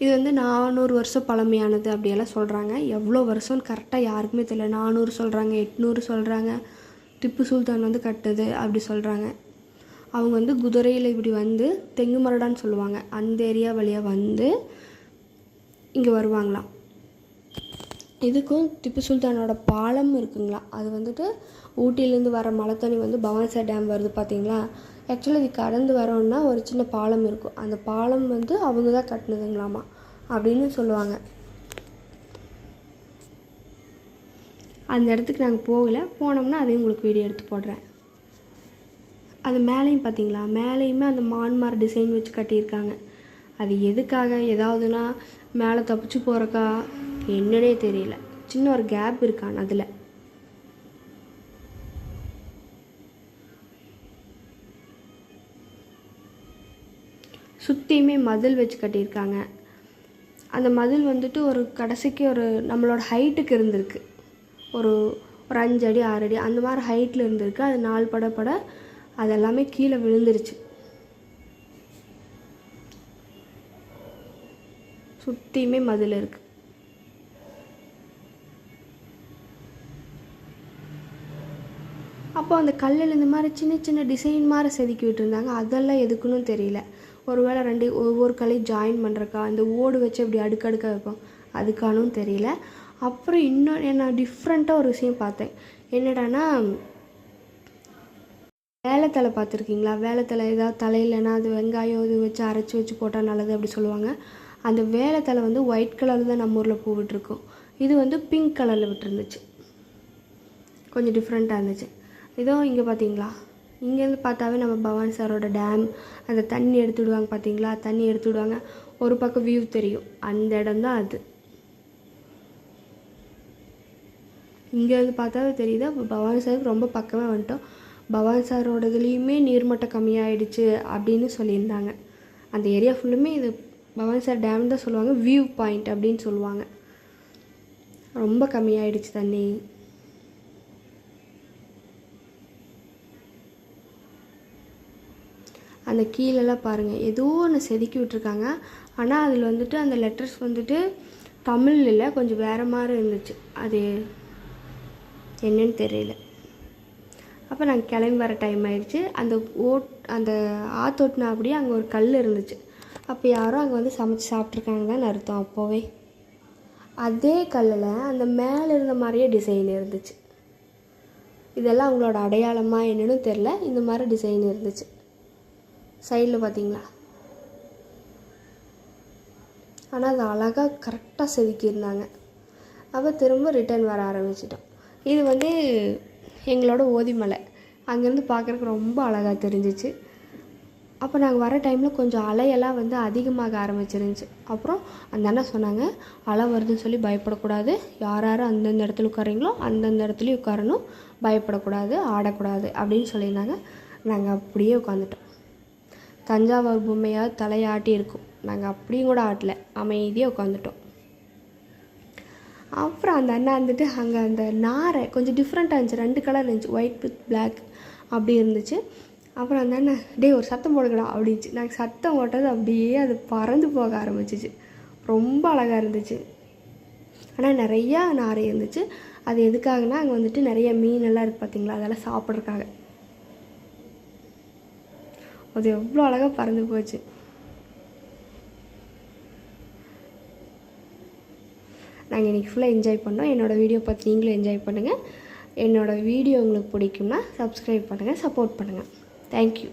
இது வந்து 400 வருஷம் பழமையானது அப்படியெல்லாம் சொல்கிறாங்க. எவ்வளோ வருஷம்னு கரெக்டாக யாருக்குமே தெரியல. 400 சொல்கிறாங்க, 800 சொல்கிறாங்க. திப்பு சுல்தான் வந்து கட்டுது அப்படி சொல்கிறாங்க. அவங்க வந்து குதிரையில் இப்படி வந்து தெங்கு மரடான்னு சொல்லுவாங்க, அந்த ஏரியா வழியாக வந்து இங்கே வருவாங்களாம். இதுக்கும் திப்பு சுல்தானோட பாலம் இருக்குங்களா, அது வந்துட்டு ஊட்டியிலேருந்து வர மழை தண்ணி வந்து பவானிசாகர் டேம் வருது பார்த்தீங்களா. ஆக்சுவலாக இது கடந்து வரோன்னா ஒரு சின்ன பாலம் இருக்கும், அந்த பாலம் வந்து அவங்க தான் கட்டினதுங்களாமா அப்படின்னு சொல்லுவாங்க. அந்த இடத்துக்கு நாங்கள் போகலை, போனோம்னா அதையும் உங்களுக்கு வீடியோ எடுத்து போடுறேன். அது மேலேயும் பார்த்தீங்களா, மேலேயுமே அந்த மான்மார் டிசைன் வச்சு கட்டியிருக்காங்க. அது எதுக்காக, ஏதாவதுனா மேலே தப்பிச்சு போகிறக்கா என்னன்னே தெரியல. சின்ன ஒரு கேப் இருக்கான் அதில். சுற்றியுமே மதில் வச்சு கட்டியிருக்காங்க. அந்த மதில் வந்துட்டு ஒரு கடைசிக்கு ஒரு நம்மளோட ஹைட்டுக்கு இருந்திருக்கு, ஒரு 5 அடி 6 அடி அந்த மாதிரி ஹைட்டில் இருந்திருக்கு. அது 4 பட அது எல்லாமே கீழே விழுந்துருச்சு. சுற்றியுமே மதில் இருக்குது. அப்போ அந்த கல்லில் இந்த மாதிரி சின்ன சின்ன டிசைன் மாதிரி செதுக்கி விட்டுருந்தாங்க. அதெல்லாம் எதுக்குன்னு தெரியல. ஒருவேளை ஒவ்வொரு கல்லையும் ஜாயின் பண்ணுறக்கா, இந்த ஓடு வச்சு அப்படி அடுக்கடுக்காக வைப்போம், அதுக்கானும் தெரியல. அப்புறம் இன்னொரு நான் டிஃப்ரெண்ட்டாக ஒரு விஷயம் பார்த்தேன். என்னடானா, வேலைத்தலை பார்த்துருக்கீங்களா? வேலைத்தலை ஏதாவது தலையிலனா அது வெங்காயம் இது வச்சு அரைச்சி வச்சு போட்டால் நல்லது அப்படி சொல்லுவாங்க. அந்த வேலைத்தலை வந்து ஒயிட் கலரில் தான் நம்ம ஊரில் பூ விட்டுருக்கோம். இது வந்து பிங்க் கலரில் விட்டுருந்துச்சு. கொஞ்சம் டிஃப்ரெண்ட்டாக இருந்துச்சு. இதோ இங்கே பார்த்தீங்களா, இங்கேருந்து பார்த்தாவே நம்ம பவானிசாகரோட டேம், அந்த தண்ணி எடுத்து விடுவாங்க பார்த்தீங்களா, தண்ணி எடுத்து விடுவாங்க, ஒரு பக்கம் வியூ தெரியும், அந்த இடம் தான் அது. இங்கேருந்து பார்த்தாவே தெரியுது. அப்போ பவானிசாகருக்கு ரொம்ப பக்கமே வந்துட்டோம். பவானிசாகரோட இதுலேயுமே நீர்மட்டம் கம்மியாயிடுச்சு அப்படின்னு சொல்லியிருந்தாங்க. அந்த ஏரியா ஃபுல்லுமே இது பவானிசாகர் டேம் தான் சொல்லுவாங்க, வியூ பாயிண்ட் அப்படின்னு சொல்லுவாங்க. ரொம்ப கம்மியாயிடுச்சு தண்ணி. அந்த கீழெல்லாம் பாருங்கள், ஏதோ ஒன்று செதுக்கி விட்டுருக்காங்க. ஆனால் அதில் வந்துட்டு அந்த லெட்டர்ஸ் வந்துட்டு தமிழ் இல்லை, கொஞ்சம் வேறு மாதிரி இருந்துச்சு. அது என்னன்னு தெரியல. அப்போ நாங்கள் கிளம்பி வர டைம் ஆயிடுச்சு. அந்த ஆத்தோட்டினா அப்படியே அங்கே ஒரு கல் இருந்துச்சு. அப்போ யாரும் அங்கே வந்து சமைச்சு சாப்பிட்ருக்காங்கன்னு அர்த்தம். அப்போவே அதே கல்லில் அந்த மேலே இருந்த மாதிரியே டிசைன் இருந்துச்சு. இதெல்லாம் அவங்களோட அடையாளமாக என்னன்னு தெரில, இந்த மாதிரி டிசைன் இருந்துச்சு. சைடில் பார்த்தீங்களா, ஆனால் அது அழகாக கரெக்டாக செதுக்கியிருந்தாங்க. அப்போ திரும்ப ரிட்டர்ன் வர ஆரம்பிச்சிட்டோம். இது வந்து எங்களோட ஓதிமலை, அங்கேருந்து பார்க்குறதுக்கு ரொம்ப அழகாக தெரிஞ்சிச்சு. அப்போ நாங்கள் வர டைமில் கொஞ்சம் அலையெல்லாம் வந்து அதிகமாக ஆரம்பிச்சிருந்துச்சு. அப்புறம் அந்த அண்ணன் சொன்னாங்க, அலை வருதுன்னு சொல்லி பயப்படக்கூடாது, யார் யார் அந்தந்த இடத்துல உட்காரீங்களோ அந்தந்த இடத்துலையும் உட்காரணும், பயப்படக்கூடாது, ஆடக்கூடாது அப்படின்னு சொல்லியிருந்தாங்க. நாங்கள் அப்படியே உட்காந்துட்டோம். தஞ்சாவூர் பொம்மையாக தலையாட்டி இருக்கும், நாங்கள் அப்படியும் கூட ஆட்டலை, அமைதியாக உட்காந்துட்டோம். அப்புறம் அந்த அண்ணா வந்துட்டு அங்கே அந்த நாரை கொஞ்சம் டிஃப்ரெண்ட்டாக இருந்துச்சு, 2 கலர் இருந்துச்சு, ஒயிட் வித் பிளாக் அப்படி இருந்துச்சு. அப்புறம் அந்த அண்ணன், டே ஒரு சத்தம் போடுங்கடா அப்படின்ச்சு. நாங்கள் சத்தம் போட்டது அப்படியே அது பறந்து போக ஆரம்பிச்சிச்சு. ரொம்ப அழகாக இருந்துச்சு. ஆனால் நிறையா நாரை இருந்துச்சு. அது எதுக்காகனா அங்கே வந்துட்டு நிறைய மீனெல்லாம் இருக்குது பார்த்திங்களா, அதெல்லாம் சாப்பிட்றதுக்காக. அது எவ்வளோ அழகாக பறந்து போச்சு. நாங்கள் இன்றைக்கி ஃபுல்லாக என்ஜாய் பண்ணோம். என்னோடய வீடியோ பார்த்து நீங்களும் என்ஜாய் பண்ணுங்கள். என்னோடய வீடியோ உங்களுக்கு பிடிக்கும்னா சப்ஸ்கிரைப் பண்ணுங்கள், சப்போர்ட் பண்ணுங்கள். தேங்க்யூ.